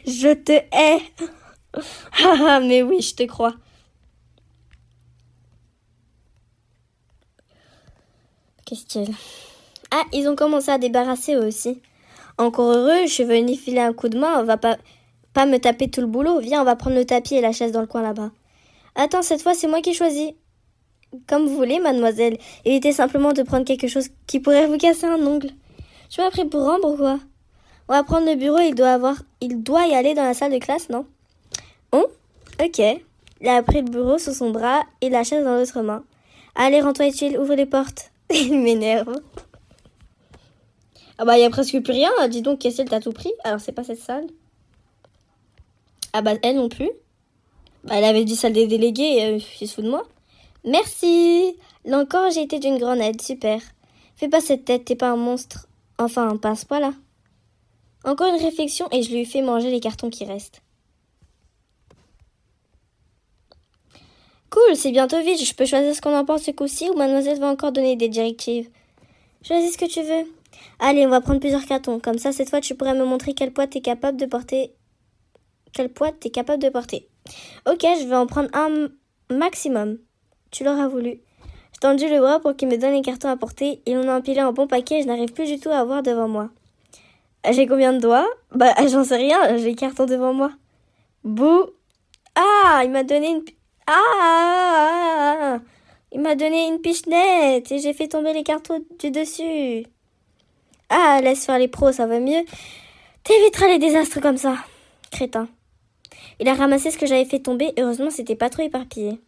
Je te hais. Ah, mais oui, je te crois. Qu'est-ce qu'il y a? Ah, ils ont commencé à débarrasser eux aussi. Encore heureux, je suis venue filer un coup de main. On va pas me taper tout le boulot. Viens, on va prendre le tapis et la chaise dans le coin là-bas. Attends, cette fois, c'est moi qui choisis. Comme vous voulez, mademoiselle. Évitez simplement de prendre quelque chose qui pourrait vous casser un ongle. Je suis pas pris pour Ambre ou quoi? On va prendre le bureau, il doit y aller dans la salle de classe, non? Oh, ok. Il a pris le bureau sous son bras et la chaise dans l'autre main. Allez, rends-toi utile, ouvre les portes. Il m'énerve. Ah bah, il y a presque plus rien. Dis donc, Kessel, t'as tout pris? Alors, c'est pas cette salle. Ah bah, elle non plus. Bah, elle avait dit salle des délégués, il se fout de moi. Merci. Là encore, j'ai été d'une grande aide, super. Fais pas cette tête, t'es pas un monstre. Enfin, passe pas là. Encore une réflexion et je lui fais manger les cartons qui restent. Cool, c'est bientôt vide, je peux choisir ce qu'on en pense ce coup-ci ou mademoiselle va encore donner des directives. Choisis ce que tu veux. Allez, on va prendre plusieurs cartons. Comme ça, cette fois, tu pourrais me montrer quel poids t'es capable de porter. Ok, je vais en prendre un maximum. Tu l'auras voulu. J'ai tendu le bras pour qu'il me donne les cartons à porter. Ils en ont empilé un bon paquet et je n'arrive plus du tout à voir devant moi. J'ai combien de doigts? Bah, j'en sais rien, j'ai les cartons devant moi. Bouh! Ah, il m'a donné une... Ah! Il m'a donné une pichenette et j'ai fait tomber les cartons du dessus. Ah, laisse faire les pros, ça va mieux. T'éviteras les désastres comme ça. Crétin. Il a ramassé ce que j'avais fait tomber. Heureusement, c'était pas trop éparpillé.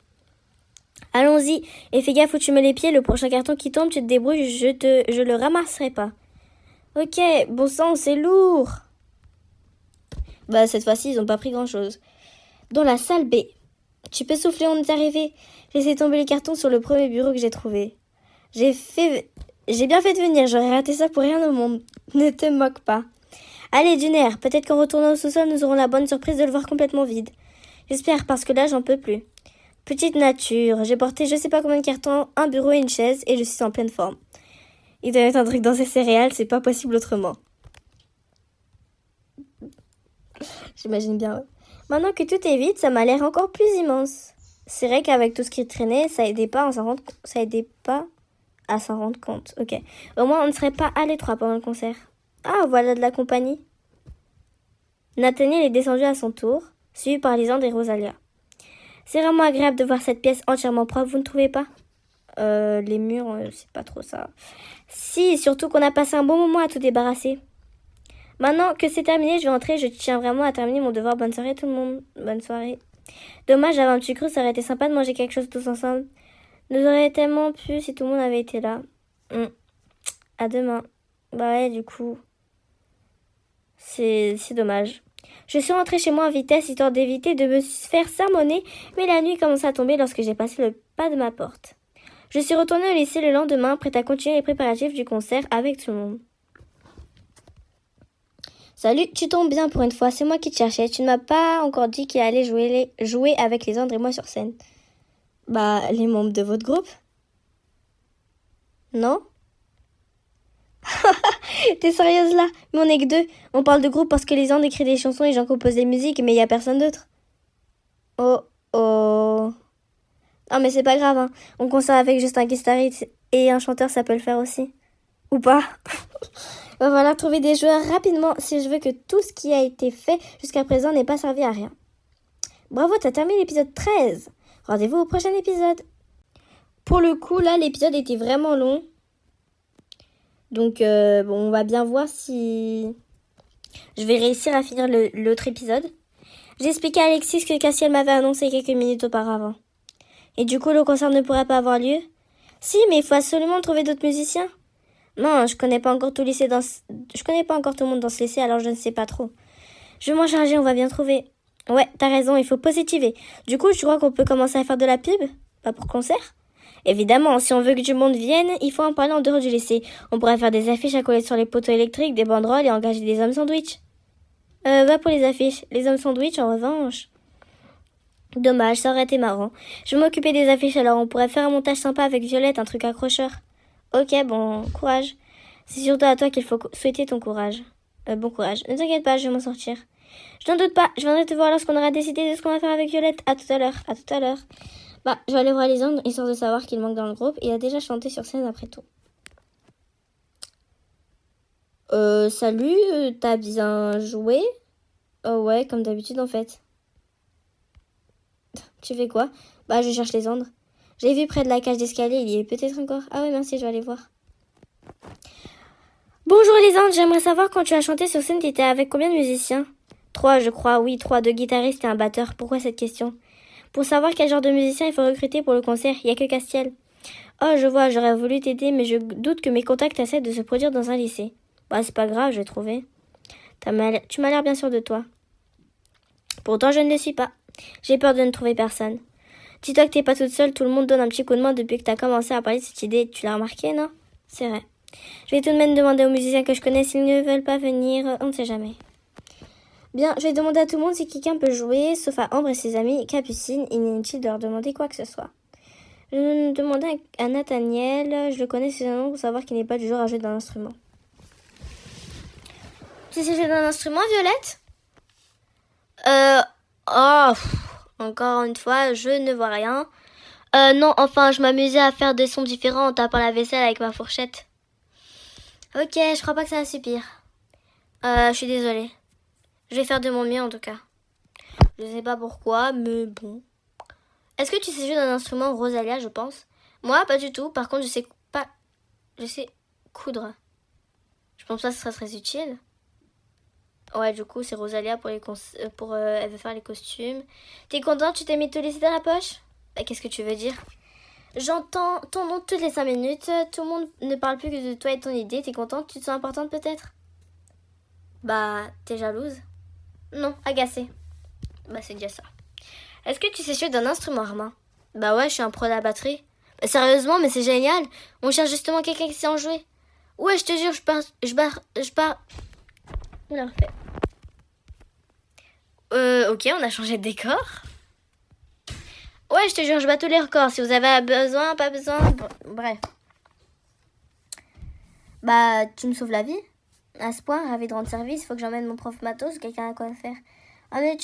Allons-y. Et fais gaffe où tu mets les pieds. Le prochain carton qui tombe, tu te débrouilles. Je le ramasserai pas. Ok, bon sang, c'est lourd. Bah, cette fois-ci, ils ont pas pris grand-chose. Dans la salle B. Tu peux souffler, on est arrivé. J'ai laissé tomber les cartons sur le premier bureau que j'ai trouvé. J'ai bien fait de venir. J'aurais raté ça pour rien au monde. Ne te moque pas. Allez, d'une air. Peut-être qu'en retournant au sous-sol, nous aurons la bonne surprise de le voir complètement vide. J'espère, parce que là, j'en peux plus. Petite nature. J'ai porté je sais pas combien de cartons, un bureau et une chaise, et je suis en pleine forme. Il doit y avoir un truc dans ces céréales, c'est pas possible autrement. J'imagine bien, ouais. Maintenant que tout est vide, ça m'a l'air encore plus immense. C'est vrai qu'avec tout ce qui traînait, ça aidait pas à s'en rendre compte. Ok. Au moins, on ne serait pas à l'étroit pendant le concert. Ah, voilà de la compagnie. Nathaniel est descendu à son tour, suivi par Lisandre et Rosalia. C'est vraiment agréable de voir cette pièce entièrement propre, vous ne trouvez pas? Les murs, c'est pas trop ça. Si, surtout qu'on a passé un bon moment à tout débarrasser. Maintenant que c'est terminé, je vais entrer. Je tiens vraiment à terminer mon devoir. Bonne soirée tout le monde. Bonne soirée. Dommage, j'avais un petit cru, ça aurait été sympa de manger quelque chose tous ensemble. Nous aurait tellement plu si tout le monde avait été là. À demain. Bah ouais, du coup. C'est dommage. Je suis rentrée chez moi en vitesse, histoire d'éviter de me faire sermonner, mais la nuit commençait à tomber lorsque j'ai passé le pas de ma porte. Je suis retournée au lycée le lendemain, prête à continuer les préparatifs du concert avec tout le monde. Salut, tu tombes bien pour une fois, c'est moi qui te cherchais. Tu ne m'as pas encore dit qu'il allait jouer avec Lisandre et moi sur scène. Bah, les membres de votre groupe? Non? T'es sérieuse là? Mais on est que deux. On parle de groupe parce que Lisandre écrit des chansons et j'en compose des musiques, mais il y a personne d'autre. Oh, oh. Ah, mais c'est pas grave, hein. On concert avec juste un guitariste et un chanteur, ça peut le faire aussi. Ou pas? Va falloir trouver des joueurs rapidement si je veux que tout ce qui a été fait jusqu'à présent n'ait pas servi à rien. Bravo, t'as terminé l'épisode 13. Rendez-vous au prochain épisode. Pour le coup, là, l'épisode était vraiment long. Donc, bon, on va bien voir si je vais réussir à finir l'autre épisode. J'ai expliqué à Alexis ce que Cassiel m'avait annoncé quelques minutes auparavant. Et du coup, le concert ne pourrait pas avoir lieu? Si, mais il faut absolument trouver d'autres musiciens. Non, je connais pas encore tout le monde dans ce lycée, alors je ne sais pas trop. Je vais m'en charger, on va bien trouver. Ouais, t'as raison, il faut positiver. Du coup, je crois qu'on peut commencer à faire de la pub? Pas pour concert? Évidemment, si on veut que du monde vienne, il faut en parler en dehors du lycée. On pourrait faire des affiches à coller sur les poteaux électriques, des banderoles et engager des hommes sandwich. Va pour les affiches. Les hommes sandwich, en revanche. Dommage, ça aurait été marrant. Je vais m'occuper des affiches, alors on pourrait faire un montage sympa avec Violette, un truc accrocheur. Ok, bon, courage. C'est surtout à toi qu'il faut souhaiter ton courage. Bon courage. Ne t'inquiète pas, je vais m'en sortir. Je n'en doute pas, je viendrai te voir lorsqu'on aura décidé de ce qu'on va faire avec Violette. À tout à l'heure, à tout à l'heure. Bah, je vais aller voir Lisandre, histoire de savoir qu'il manque dans le groupe. Il a déjà chanté sur scène après tout. Salut, t'as bien joué? Oh ouais, comme d'habitude en fait. Tu fais quoi? Bah, je cherche Lisandre. J'ai vu près de la cage d'escalier, il y est peut-être encore. Ah ouais, merci, je vais aller voir. Bonjour Lisandre, j'aimerais savoir quand tu as chanté sur scène, t'étais avec combien de musiciens? 3, je crois, oui, 3, 2 guitaristes et un batteur. Pourquoi cette question? Pour savoir quel genre de musicien il faut recruter pour le concert, il n'y a que Castiel. Oh, je vois, j'aurais voulu t'aider, mais je doute que mes contacts essaient de se produire dans un lycée. Bah, c'est pas grave, je vais trouver. Tu m'as l'air bien sûr de toi. Pourtant, je ne le suis pas. J'ai peur de ne trouver personne. Dis-toi que t'es pas toute seule, tout le monde donne un petit coup de main depuis que t'as commencé à parler de cette idée. Tu l'as remarqué, non? C'est vrai. Je vais tout de même demander aux musiciens que je connais s'ils ne veulent pas venir, on ne sait jamais. Bien, je vais demander à tout le monde si quelqu'un peut jouer, sauf à Ambre et ses amis, Capucine, inutile de leur demander quoi que ce soit. Je vais demander à Nathaniel, je le connais suffisamment pour savoir qu'il n'est pas du genre à jouer d'un instrument. Tu sais jouer d'un instrument, Violette? Encore une fois, je ne vois rien. Non, enfin, je m'amusais à faire des sons différents en tapant la vaisselle avec ma fourchette. Ok, je crois pas que ça va suffire. Je suis désolée. Je vais faire de mon mieux en tout cas. Je sais pas pourquoi, mais bon. Est-ce que tu sais jouer d'un instrument, Rosalia, je pense? Moi, pas du tout. Par contre, je sais coudre. Je pense pas que ce sera très utile. Ouais, du coup, c'est Rosalia elle veut faire les costumes. T'es contente? Tu t'es mis tout laissé dans la poche? Bah, qu'est-ce que tu veux dire? J'entends ton nom toutes les 5 minutes. Tout le monde ne parle plus que de toi et ton idée. T'es contente? Tu te sens importante peut-être? Bah, t'es jalouse? Non, agacée. Bah, c'est déjà ça. Est-ce que tu sais jouer d'un instrument à main? Bah ouais, je suis un pro de la batterie. Bah, sérieusement, mais c'est génial. On cherche justement quelqu'un qui sait en jouer. Ouais, je te jure, je pars. Oula, refait. Ok, on a changé de décor. Ouais, je te jure, je bats tous les records. Si vous avez besoin, pas besoin, bref. Bah, tu me sauves la vie. À ce point, ravi de rendre service, faut que j'emmène mon prof matos ou quelqu'un à quoi faire. Ah mais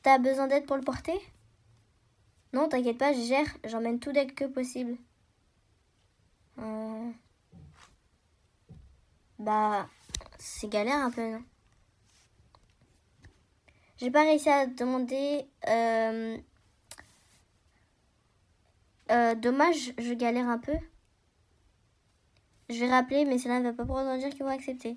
t'as besoin d'aide pour le porter? Non, t'inquiète pas, je gère. J'emmène tout dès que possible. Bah, c'est galère un peu, non? J'ai pas réussi à demander... dommage, je galère un peu. Je vais rappeler, mais cela ne va pas pour autant dire qu'ils vont accepter.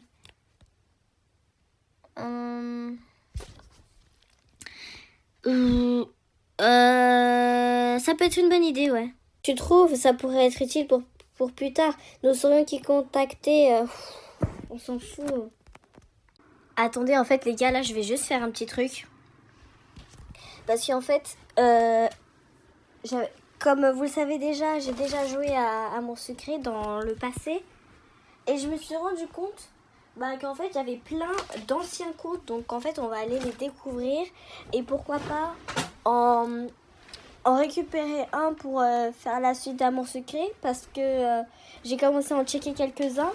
Ça peut être une bonne idée, ouais. Tu trouves? Ça pourrait être utile pour plus tard. Nous saurions qui contacter. On s'en fout. Attendez, en fait, les gars, là, je vais juste faire un petit truc. Parce qu'en fait, comme vous le savez déjà, j'ai déjà joué à Amour Secret dans le passé. Et je me suis rendu compte qu'en fait, j'avais plein d'anciens comptes. Donc, en fait, on va aller les découvrir. Et pourquoi pas en récupérer un pour faire la suite d'Amour Secret. Parce que j'ai commencé à en checker quelques-uns.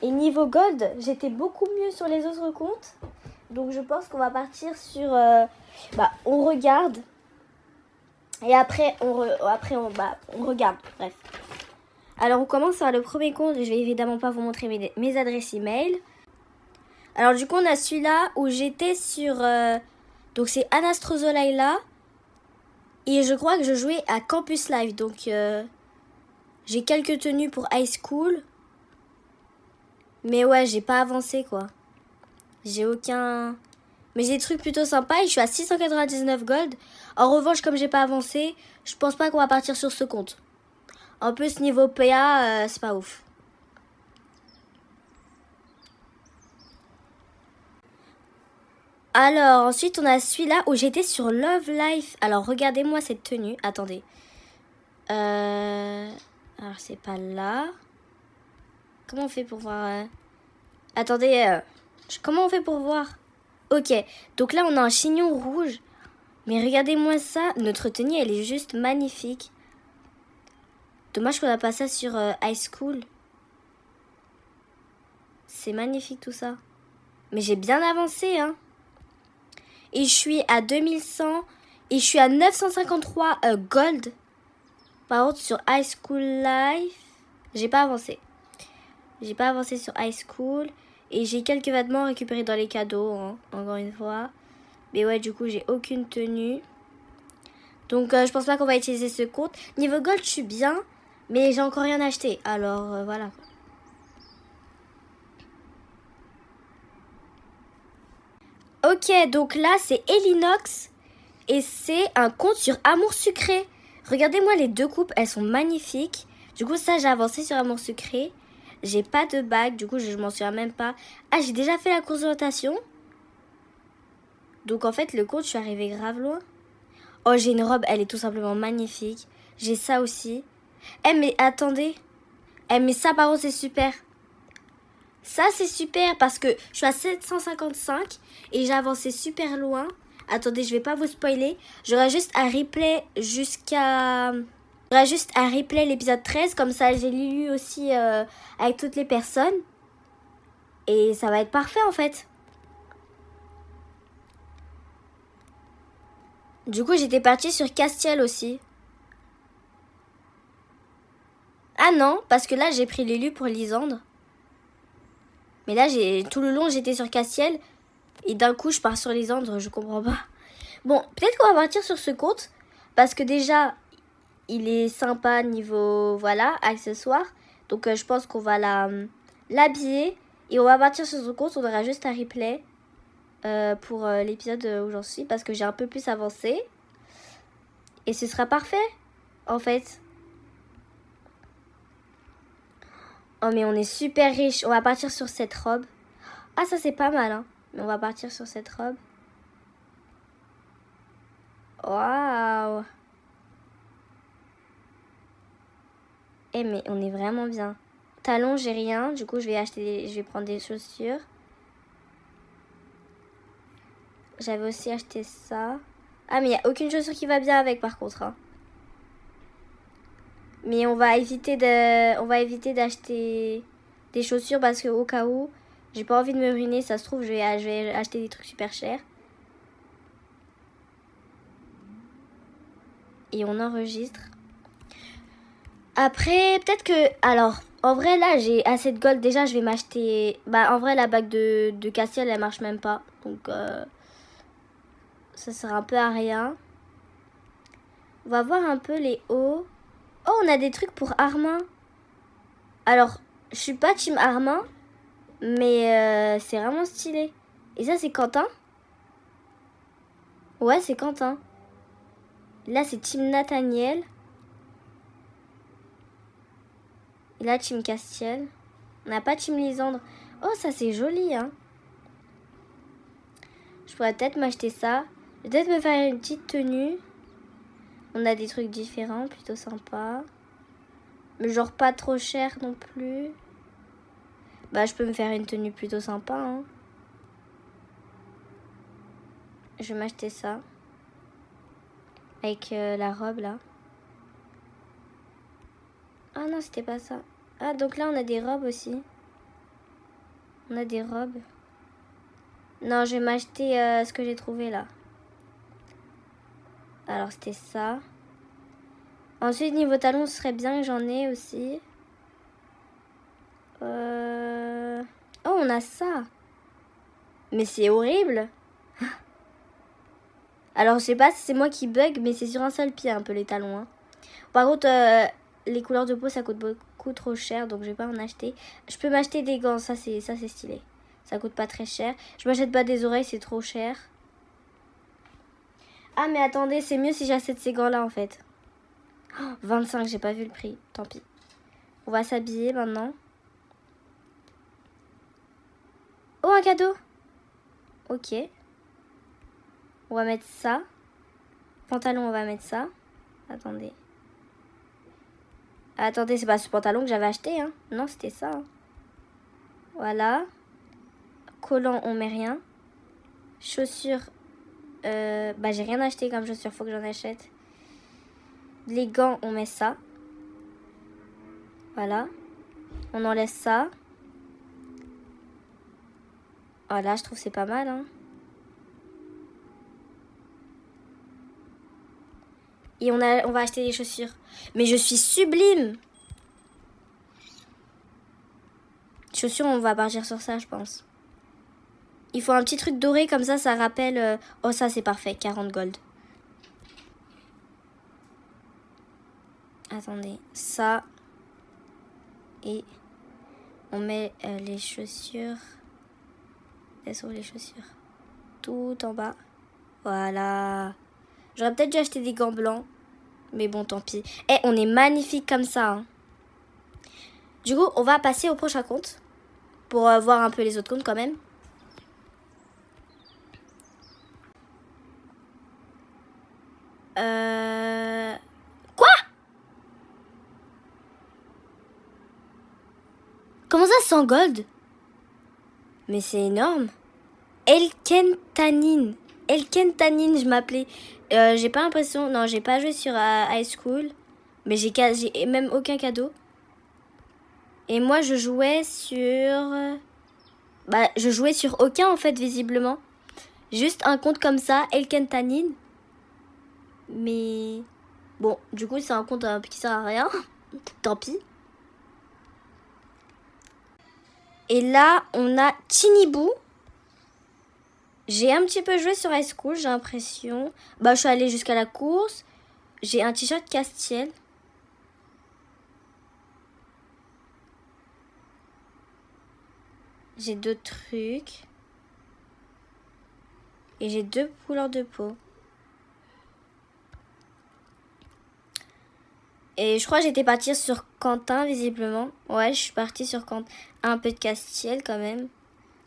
Et niveau Gold, j'étais beaucoup mieux sur les autres comptes. Donc, je pense qu'on va partir sur... on regarde. Et après, on regarde. Bref. Alors, on commence par le premier compte. Je vais évidemment pas vous montrer mes adresses email. Alors, du coup, on a celui-là où j'étais sur... donc, c'est Anastrozolaila. Et je crois que je jouais à Campus Live. Donc, j'ai quelques tenues pour High School. Mais ouais, j'ai pas avancé, quoi. J'ai aucun... Mais j'ai des trucs plutôt sympas et je suis à 699 gold. En revanche, comme j'ai pas avancé, je pense pas qu'on va partir sur ce compte. En plus, niveau PA, c'est pas ouf. Alors, ensuite, on a celui-là où j'étais sur Love Life. Alors, regardez-moi cette tenue. Attendez. Alors, c'est pas là. Comment on fait pour voir Attendez, comment on fait pour voir? Ok, donc là, on a un chignon rouge. Mais regardez-moi ça. Notre tenue, elle est juste magnifique. Dommage qu'on n'a pas ça sur High School. C'est magnifique tout ça. Mais j'ai bien avancé, hein. Et je suis à 2100. Et je suis à 953 gold. Par contre, sur High School Life, j'ai pas avancé. J'ai pas avancé sur High School. Et j'ai quelques vêtements récupérés dans les cadeaux, hein, encore une fois. Mais ouais, du coup, j'ai aucune tenue. Donc, je pense pas qu'on va utiliser ce compte. Niveau gold, je suis bien. Mais j'ai encore rien acheté. Alors, voilà. Ok, donc là, c'est Elinox. Et c'est un compte sur Amour Sucré. Regardez-moi les deux coupes, elles sont magnifiques. Du coup, ça, j'ai avancé sur Amour Sucré. J'ai pas de bague, du coup, je m'en souviens même pas. Ah, j'ai déjà fait la course de rotation. Donc, en fait, le compte, je suis arrivée grave loin. Oh, j'ai une robe, elle est tout simplement magnifique. J'ai ça aussi. Eh, mais attendez. Eh, mais ça, par contre, c'est super. Ça, c'est super parce que je suis à 755 et j'ai avancé super loin. Attendez, je vais pas vous spoiler. J'aurai juste à replay l'épisode 13. Comme ça, j'ai lu aussi avec toutes les personnes. Et ça va être parfait, en fait. Du coup, j'étais partie sur Castiel aussi. Ah non, parce que là, j'ai pris l'élu pour Lisandre. Mais là, tout le long, j'étais sur Castiel. Et d'un coup, je pars sur Lisandre, je comprends pas. Bon, peut-être qu'on va partir sur ce compte. Parce que déjà, il est sympa niveau, voilà, accessoires. Donc, je pense qu'on va l'habiller. Et on va partir sur ce compte. On aura juste un replay pour l'épisode où j'en suis. Parce que j'ai un peu plus avancé. Et ce sera parfait, en fait. Oh, mais on est super riche. On va partir sur cette robe. Ah, ça, c'est pas mal, hein. Mais on va partir sur cette robe. Waouh. Eh, mais on est vraiment bien. Talons, j'ai rien. Du coup, je vais prendre des chaussures. J'avais aussi acheté ça. Ah, mais il n'y a aucune chaussure qui va bien avec, par contre, hein. Mais on va éviter d'acheter des chaussures parce que au cas où, j'ai pas envie de me ruiner. Ça se trouve, je vais acheter des trucs super chers. Et on enregistre. Après, peut-être que... Alors, en vrai, là, j'ai assez de gold. Déjà, je vais m'acheter... en vrai, la bague de Castiel, elle marche même pas. Donc, ça sert un peu à rien. On va voir un peu les hauts. Oh, on a des trucs pour Armin. Alors, je suis pas team Armin, mais c'est vraiment stylé. Et ça, c'est Quentin? Ouais, c'est Quentin. Là, c'est team Nathaniel. Et là, team Castiel. On n'a pas team Lisandre. Oh, ça, c'est joli, hein. Je pourrais peut-être m'acheter ça. Peut-être me faire une petite tenue. On a des trucs différents, plutôt sympas. Mais genre pas trop cher non plus. Bah, je peux me faire une tenue plutôt sympa, hein. Je vais m'acheter ça. Avec la robe, là. Ah non, c'était pas ça. Ah, donc là, on a des robes aussi. On a des robes. Non, je vais m'acheter ce que j'ai trouvé, là. Alors, c'était ça. Ensuite, niveau talons, ce serait bien que j'en ai aussi. Oh, on a ça. Mais c'est horrible. Alors, je sais pas si c'est moi qui bug, mais c'est sur un seul pied, un peu, les talons. Hein. Par contre, les couleurs de peau, ça coûte beaucoup trop cher, donc je vais pas en acheter. Je peux m'acheter des gants, ça c'est stylé. Ça coûte pas très cher. Je m'achète pas des oreilles, c'est trop cher. Ah, mais attendez, c'est mieux si j'achète ces gants-là, en fait. Oh, 25, j'ai pas vu le prix, tant pis. On va s'habiller maintenant. Oh, un cadeau. Ok. On va mettre ça. Pantalon, on va mettre ça. Attendez. Attendez, c'est pas ce pantalon que j'avais acheté, hein. Non, c'était ça. Hein. Voilà. Collant, on met rien. Chaussures. Bah, j'ai rien acheté comme chaussures, faut que j'en achète. Les gants, on met ça. Voilà. On enlève ça. Voilà, je trouve que c'est pas mal, hein. Et on va acheter des chaussures. Mais je suis sublime. Chaussures, on va partir sur ça, je pense. Il faut un petit truc doré, comme ça rappelle... Oh, ça, c'est parfait, 40 gold. Attendez, ça. Et on met les chaussures. Elles sont les chaussures. Tout en bas. Voilà. J'aurais peut-être dû acheter des gants blancs. Mais bon, tant pis. Eh, on est magnifique comme ça. Hein. Du coup, on va passer au prochain compte. Pour voir un peu les autres comptes quand même. Quoi? Comment ça, 100 gold? Mais c'est énorme. Elkentanin, je m'appelais. J'ai pas l'impression... Non, j'ai pas joué sur High School. Mais j'ai même aucun cadeau. Et moi, je jouais sur... Bah, je jouais sur aucun, en fait, visiblement. Juste un compte comme ça, Elkentanin. Mais... Bon, du coup, c'est un compte qui sert à rien. Tant pis. Et là, on a Tinibou. J'ai un petit peu joué sur High School, j'ai l'impression. Bah, je suis allée jusqu'à la course. J'ai un t-shirt Castiel. J'ai 2 trucs. Et j'ai 2 couleurs de peau. Et je crois que j'étais partie sur Quentin, visiblement. Ouais, je suis partie sur Quentin. Un peu de Castiel, quand même.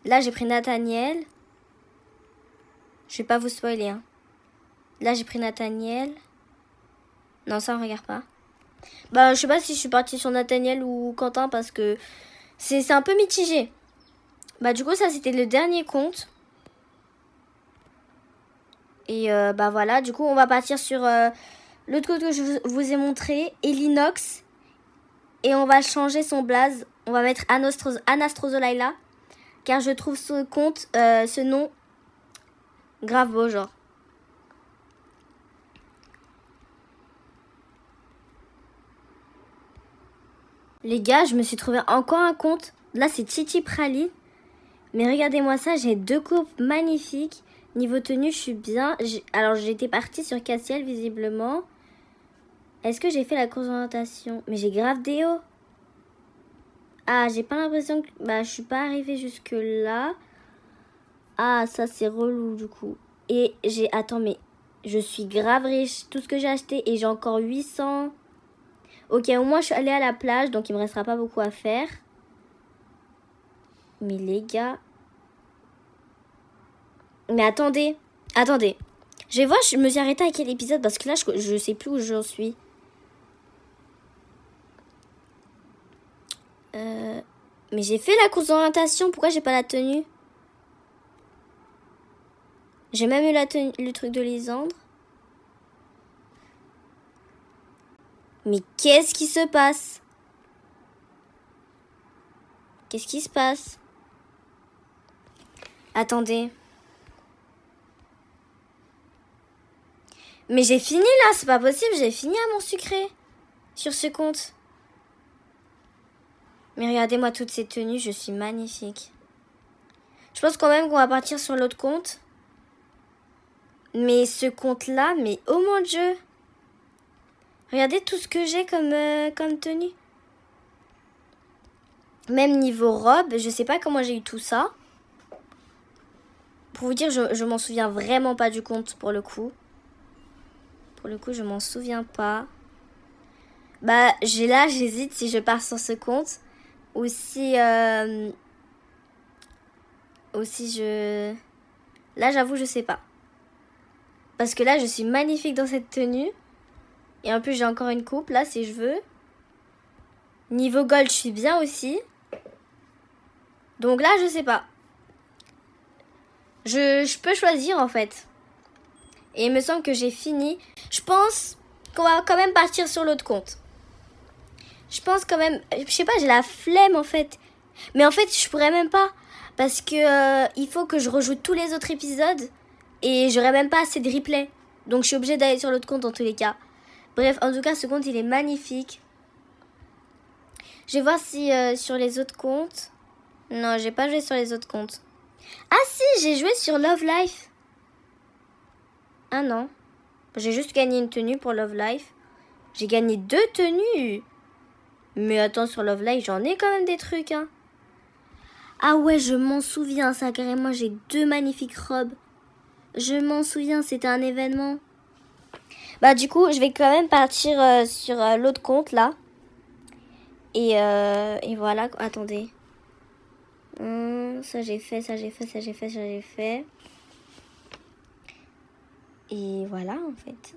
Là, j'ai pris Nathaniel. Je vais pas vous spoiler. Hein. Là, j'ai pris Nathaniel. Non, ça, on regarde pas. Bah, je sais pas si je suis partie sur Nathaniel ou Quentin parce que c'est un peu mitigé. Bah, du coup, ça, c'était le dernier compte. Et bah, voilà. Du coup, on va partir sur l'autre compte que je vous ai montré, Elinox. Et on va changer son blaze. On va mettre Anastrozolaila. Car je trouve ce compte, ce nom, grave beau, genre. Les gars, je me suis trouvé encore un compte. Là, c'est Titi Praline. Mais regardez-moi ça, j'ai 2 coupes magnifiques. Niveau tenue, je suis bien. Alors, j'étais partie sur Castiel, visiblement. Est-ce que j'ai fait la course d'orientation? Mais j'ai grave des hauts. Ah, j'ai pas l'impression que... Bah, je suis pas arrivée jusque là. Ah, ça, c'est relou, du coup. Et j'ai... Attends, mais... Je suis grave riche. Tout ce que j'ai acheté. Et j'ai encore 800... Ok, au moins, je suis allée à la plage. Donc, il me restera pas beaucoup à faire. Mais les gars... Mais attendez. Attendez. Je vais voir, je me suis arrêtée à quel épisode parce que là, je sais plus où j'en suis. Mais j'ai fait la course d'orientation, pourquoi j'ai pas la tenue? J'ai même eu la tenue, le truc de Lisandre. Mais qu'est-ce qui se passe? Qu'est-ce qui se passe? Attendez. Mais j'ai fini là, c'est pas possible, j'ai fini à mon sucré. Sur ce compte. Mais regardez-moi toutes ces tenues, je suis magnifique. Je pense quand même qu'on va partir sur l'autre compte. Mais ce compte-là, mais oh mon Dieu. Regardez tout ce que j'ai comme tenue. Même niveau robe, je sais pas comment j'ai eu tout ça. Pour vous dire, je m'en souviens vraiment pas du compte pour le coup. Pour le coup, je m'en souviens pas. Bah, j'hésite si je pars sur ce compte. Ou si je... Là, j'avoue, je sais pas. Parce que là, je suis magnifique dans cette tenue. Et en plus, j'ai encore une coupe, là, si je veux. Niveau gold, je suis bien aussi. Donc là, je sais pas. Je peux choisir, en fait. Et il me semble que j'ai fini. Je pense qu'on va quand même partir sur l'autre compte. Je pense quand même... Je sais pas, j'ai la flemme, en fait. Mais en fait, je pourrais même pas. Parce que il faut que je rejoue tous les autres épisodes. Et j'aurais même pas assez de replay. Donc je suis obligée d'aller sur l'autre compte dans tous les cas. Bref, en tout cas, ce compte, il est magnifique. Je vais voir si sur les autres comptes... Non, j'ai pas joué sur les autres comptes. Ah si, j'ai joué sur Love Life. Ah non. J'ai juste gagné une tenue pour Love Life. J'ai gagné 2 tenues. Mais attends, sur Love Life, j'en ai quand même des trucs, hein. Ah ouais, je m'en souviens, ça, carrément, j'ai 2 magnifiques robes. Je m'en souviens, c'était un événement. Bah du coup, je vais quand même partir sur l'autre compte, là. Et voilà, attendez. Ça j'ai fait, ça j'ai fait, ça j'ai fait, ça j'ai fait. Et voilà, en fait.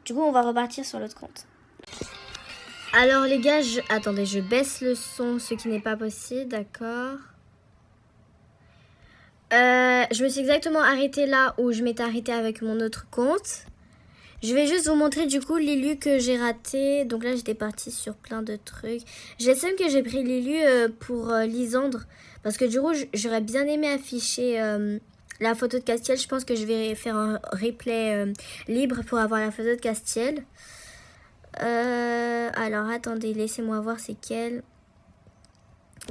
Du coup, on va repartir sur l'autre compte. Alors les gars, attendez, je baisse le son, ce qui n'est pas possible, d'accord. Je me suis exactement arrêtée là où je m'étais arrêtée avec mon autre compte. Je vais juste vous montrer du coup Lilu que j'ai raté. Donc là, j'étais partie sur plein de trucs. J'estime que j'ai pris Lilu pour Lisandre. Parce que du coup, j'aurais bien aimé afficher la photo de Castiel. Je pense que je vais faire un replay libre pour avoir la photo de Castiel. Alors, attendez, laissez-moi voir c'est quelle.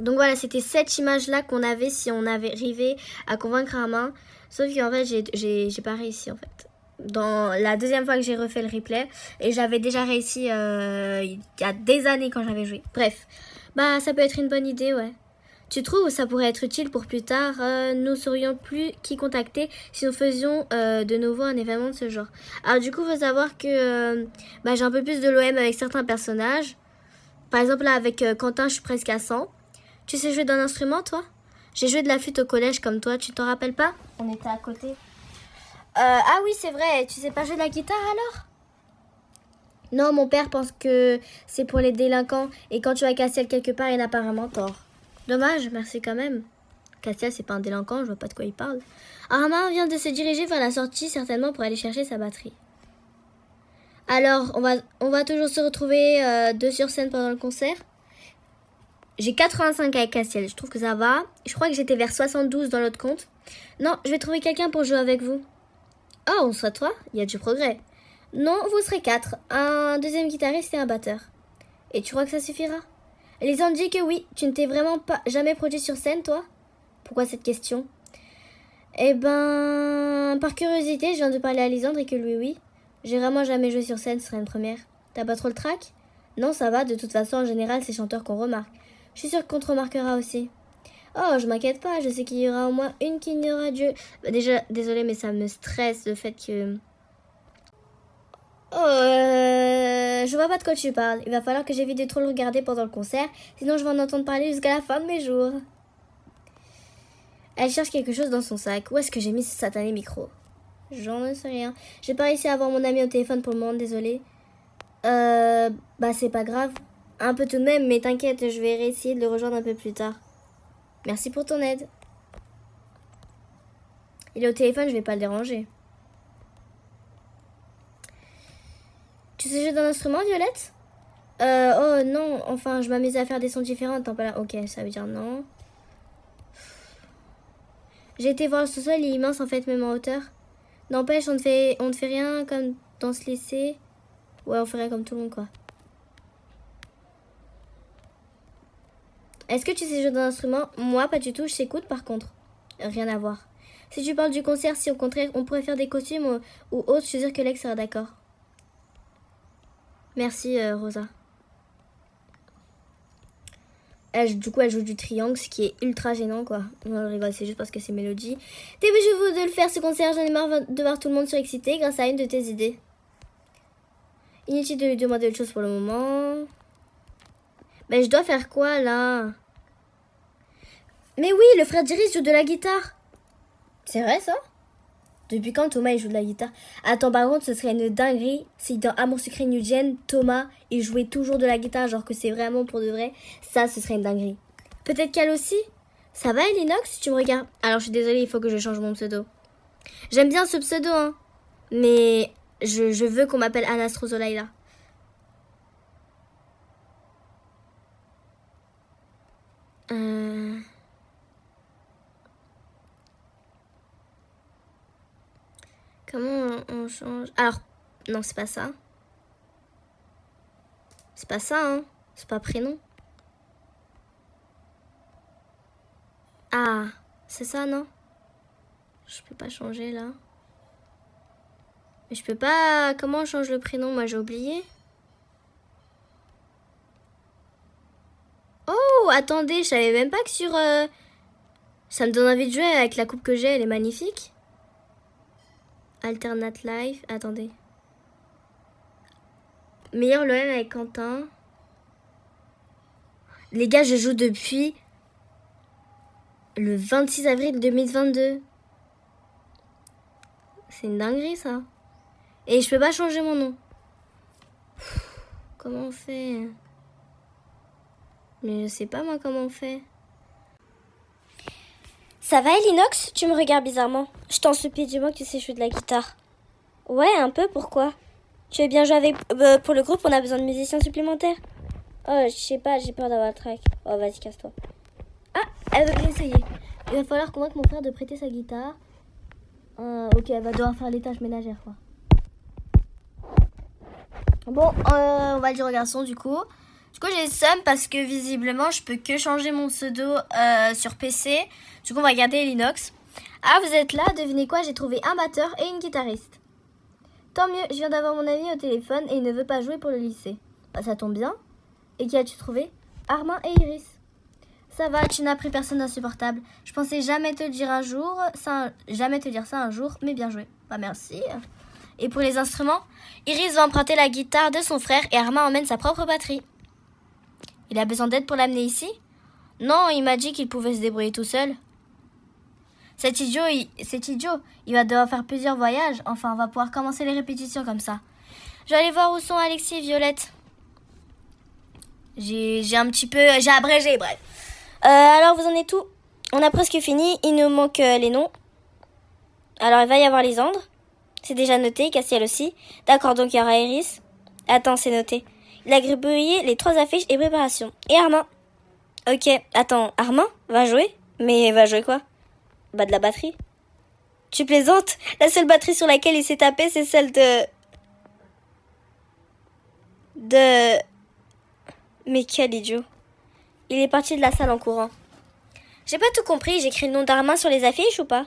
Donc voilà, c'était cette image-là qu'on avait si on avait arrivé à convaincre Armin. Sauf qu'en fait, j'ai pas réussi en fait. Dans la deuxième fois que j'ai refait le replay. Et j'avais déjà réussi il y a des années quand j'avais joué. Bref, bah ça peut être une bonne idée, ouais. Tu trouves ça pourrait être utile pour plus tard? Nous saurions plus qui contacter si nous faisions de nouveau un événement de ce genre. Alors du coup, il faut savoir que j'ai un peu plus de l'OM avec certains personnages. Par exemple là avec Quentin, je suis presque à 100. Tu sais jouer d'un instrument, toi? J'ai joué de la flûte au collège comme toi, tu t'en rappelles pas? On était à côté. Ah oui, c'est vrai, tu sais pas jouer de la guitare alors? Non, mon père pense que c'est pour les délinquants et quand tu as Castiel quelque part, il n'a pas vraiment tort. Dommage, merci quand même. Castiel, c'est pas un délinquant, je vois pas de quoi il parle. Armand vient de se diriger vers la sortie, certainement pour aller chercher sa batterie. Alors, on va toujours se retrouver 2 sur scène pendant le concert. J'ai 85 avec Castiel, je trouve que ça va. Je crois que j'étais vers 72 dans l'autre compte. Non, je vais trouver quelqu'un pour jouer avec vous. Oh, on sera 3? Il y a du progrès. Non, vous serez 4. Un deuxième guitariste et un batteur. Et tu crois que ça suffira? Lisandre dit que oui. Tu ne t'es vraiment pas jamais produit sur scène, toi? Pourquoi cette question? Eh ben, par curiosité, je viens de parler à Lisandre et que lui, oui. J'ai vraiment jamais joué sur scène, ce serait une première. T'as pas trop le trac? Non, ça va, de toute façon, en général, c'est chanteurs qu'on remarque. Je suis sûre qu'on te remarquera aussi. Oh, je m'inquiète pas, je sais qu'il y aura au moins une qui ignorera Dieu. Déjà, désolée, mais ça me stresse le fait que... je vois pas de quoi tu parles. Il va falloir que j'évite de trop le regarder pendant le concert, sinon je vais en entendre parler jusqu'à la fin de mes jours. Elle cherche quelque chose dans son sac. Où est-ce que j'ai mis ce satané micro? J'en ne sais rien. J'ai pas réussi à avoir mon ami au téléphone pour le moment, désolé. Bah c'est pas grave. Un peu tout de même, mais t'inquiète, je vais réessayer de le rejoindre un peu plus tard. Merci pour ton aide. Il est au téléphone, je vais pas le déranger. Tu sais jouer d'un instrument, Violette? Oh non, enfin, je m'amuse à faire des sons différents. Attends, pas là. Ok, ça veut dire non. J'ai été voir le sous-sol, il est immense en fait, même en hauteur. N'empêche, on ne fait rien comme dans ce lycée. Ouais, on fait rien comme tout le monde, quoi. Est-ce que tu sais jouer d'un instrument? Moi, pas du tout, je t'écoute par contre. Rien à voir. Si tu parles du concert, si au contraire, on pourrait faire des costumes ou autre, je suis sûre que Lex sera d'accord. Merci, Rosa. Du coup, elle joue du triangle, ce qui est ultra gênant, quoi. Non, je rigole, c'est juste parce que c'est Mélodie. Dépêchez-vous de le faire, ce concert. J'en ai marre de voir tout le monde surexcité grâce à une de tes idées. Inutile de lui demander autre chose pour le moment. Mais je dois faire quoi, là? Mais oui, le frère d'Iris joue de la guitare. C'est vrai, ça? Depuis quand Thomas il joue de la guitare? Attends, par contre, ce serait une dinguerie si dans Amour secret New Gen, Thomas il jouait toujours de la guitare, genre que c'est vraiment pour de vrai. Ça, ce serait une dinguerie. Peut-être qu'elle aussi? Ça va, Elinox, si tu me regardes? Alors, je suis désolée, il faut que je change mon pseudo. J'aime bien ce pseudo, hein. Mais je veux qu'on m'appelle Anastrozolaïla. Comment on change? Alors, non, c'est pas ça. C'est pas ça, hein. C'est pas prénom. Ah, c'est ça, non? Je peux pas changer, là. Mais je peux pas... Comment on change le prénom? Moi, j'ai oublié. Oh, attendez, je savais même pas que sur... Ça me donne envie de jouer avec la coupe que j'ai, elle est magnifique. Alternate Life, attendez. Meilleur LOL avec Quentin. Les gars, je joue depuis le 26 avril 2022. C'est une dinguerie, ça. Et je peux pas changer mon nom. Comment on fait? Mais je sais pas, moi, comment on fait. Ça va, Elinox? Tu me regardes bizarrement. Je t'en supplie, dis-moi que tu sais jouer de la guitare. Ouais, un peu, pourquoi? Tu veux bien jouer avec... pour le groupe, on a besoin de musiciens supplémentaires. Oh, je sais pas, j'ai peur d'avoir le track. Oh, vas-y, casse-toi. Ah, elle veut bien essayer. Il va falloir convaincre mon frère de prêter sa guitare. Ok, elle va devoir faire les tâches ménagères, quoi. Bon, on va le dire au garçon, du coup. Du coup, j'ai le seum parce que visiblement, je peux que changer mon pseudo sur PC. Du coup, on va garder Elinox. Ah, vous êtes là, devinez quoi? J'ai trouvé un batteur et une guitariste. Tant mieux, je viens d'avoir mon ami au téléphone et il ne veut pas jouer pour le lycée. Bah, ça tombe bien. Et qui as-tu trouvé? Armin et Iris. Ça va, tu n'as pris personne d'insupportable. Je pensais jamais te le dire jamais te dire ça un jour, mais bien joué. Bah merci. Et pour les instruments, Iris va emprunter la guitare de son frère et Armin emmène sa propre batterie. Il a besoin d'aide pour l'amener ici? Non, il m'a dit qu'il pouvait se débrouiller tout seul. C'est idiot, il va devoir faire plusieurs voyages. Enfin, on va pouvoir commencer les répétitions comme ça. Je vais aller voir où sont Alexis et Violette. J'ai abrégé, bref. Alors, vous en êtes où? On a presque fini, il nous manque les noms. Alors, il va y avoir Lisandre. C'est déjà noté, Castiel aussi. D'accord, donc il y aura Iris. Attends, c'est noté. Il a gribouillé les 3 affiches et préparations. Et Armin. Ok, attends, Armin va jouer? Mais va jouer quoi? Bah de la batterie. Tu plaisantes? La seule batterie sur laquelle il s'est tapé, c'est celle de... Mais quel idiot. Il est parti de la salle en courant. J'ai pas tout compris, j'ai écrit le nom d'Armin sur les affiches ou pas?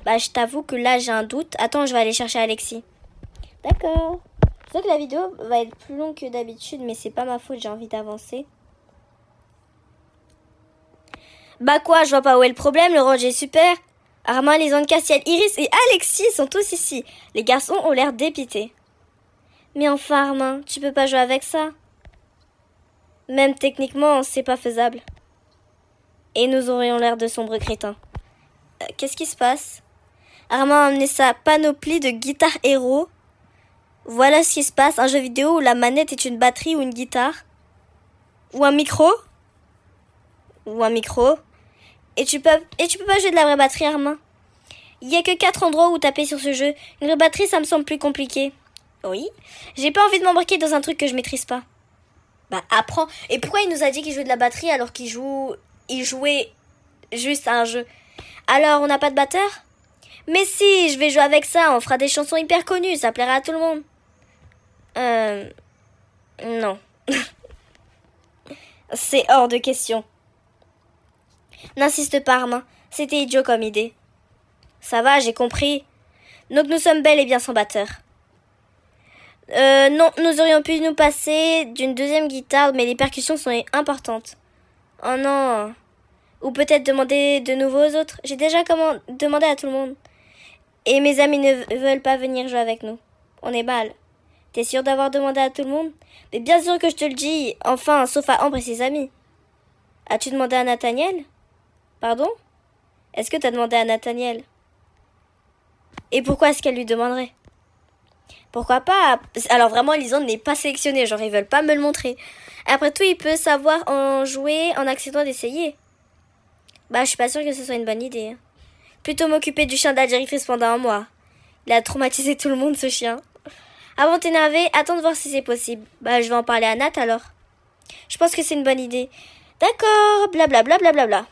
Bah je t'avoue que là j'ai un doute. Attends, je vais aller chercher Alexis. D'accord. Je sais que la vidéo va être plus longue que d'habitude, mais c'est pas ma faute, j'ai envie d'avancer. Bah quoi, je vois pas où est le problème, le range est super. Armin, Lisandre, Castiel, Iris et Alexis sont tous ici. Les garçons ont l'air dépités. Mais enfin Armin, tu peux pas jouer avec ça. Même techniquement, c'est pas faisable. Et nous aurions l'air de sombres crétins. Qu'est-ce qui se passe? Armand a emmené sa panoplie de guitares héros. Voilà ce qui se passe, un jeu vidéo où la manette est une batterie ou une guitare. Ou un micro. Et tu peux pas jouer de la vraie batterie, Armand. Il y a que 4 endroits où taper sur ce jeu. Une vraie batterie, ça me semble plus compliqué. Oui. J'ai pas envie de m'embarquer dans un truc que je maîtrise pas. Bah, apprends. Et pourquoi il nous a dit qu'il jouait de la batterie alors qu'il jouait juste à un jeu? Alors, on n'a pas de batteur? Mais si, je vais jouer avec ça. On fera des chansons hyper connues. Ça plaira à tout le monde. Non. C'est hors de question. N'insiste pas, Armand. C'était idiot comme idée. Ça va, j'ai compris. Donc nous sommes bel et bien sans batteur. Non, nous aurions pu nous passer d'une deuxième guitare, mais les percussions sont importantes. Oh non. Ou peut-être demander de nouveau aux autres. J'ai déjà demandé à tout le monde. Et mes amis ne veulent pas venir jouer avec nous. On est mal. T'es sûr d'avoir demandé à tout le monde? Mais bien sûr que je te le dis. Enfin, sauf à Ambre et ses amis. As-tu demandé à Nathaniel? Pardon? Est-ce que t'as demandé à Nathaniel? Et pourquoi est-ce qu'elle lui demanderait? Pourquoi pas? Alors vraiment, Lisande n'est pas sélectionnée. Genre, ils veulent pas me le montrer. Après tout, il peut savoir en jouer en acceptant d'essayer. Bah, je suis pas sûre que ce soit une bonne idée. Plutôt m'occuper du chien d'Adjerifice pendant un mois. Il a traumatisé tout le monde, ce chien. Avant de t'énerver, attends de voir si c'est possible. Bah, je vais en parler à Nat alors. Je pense que c'est une bonne idée. D'accord, blablabla, blablabla.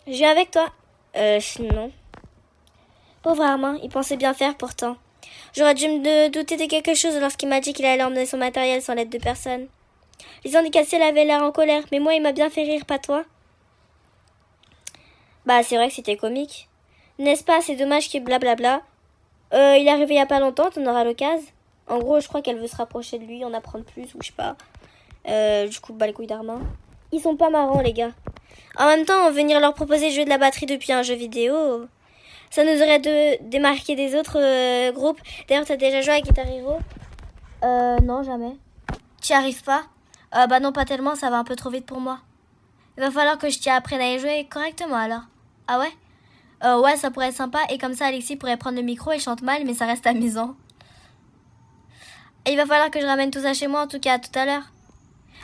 Je viens avec toi. Non. Pauvre Armand, il pensait bien faire pourtant. J'aurais dû me douter de quelque chose lorsqu'il m'a dit qu'il allait emmener son matériel sans l'aide de personne. Lisande Cassiel avait l'air en colère, mais moi il m'a bien fait rire, pas toi? Bah c'est vrai que c'était comique. N'est-ce pas, c'est dommage qu'il blablabla. Il est arrivé il y a pas longtemps, t'en auras l'occasion. En gros, je crois qu'elle veut se rapprocher de lui, en apprendre plus, ou je sais pas. Du coup, bah les couilles d'Armand. Ils sont pas marrants, les gars. En même temps, venir leur proposer de jouer de la batterie depuis un jeu vidéo, ça nous aurait démarqué des autres groupes. D'ailleurs, t'as déjà joué à Guitar Hero? Non, jamais. Tu y arrives pas? Bah non, pas tellement, ça va un peu trop vite pour moi. Il va falloir que je t'y apprenne à y jouer correctement, alors. Ah ouais? Ouais, ça pourrait être sympa, et comme ça, Alexis pourrait prendre le micro et chante mal, mais ça reste amusant. Et il va falloir que je ramène tout ça chez moi, en tout cas, à tout à l'heure.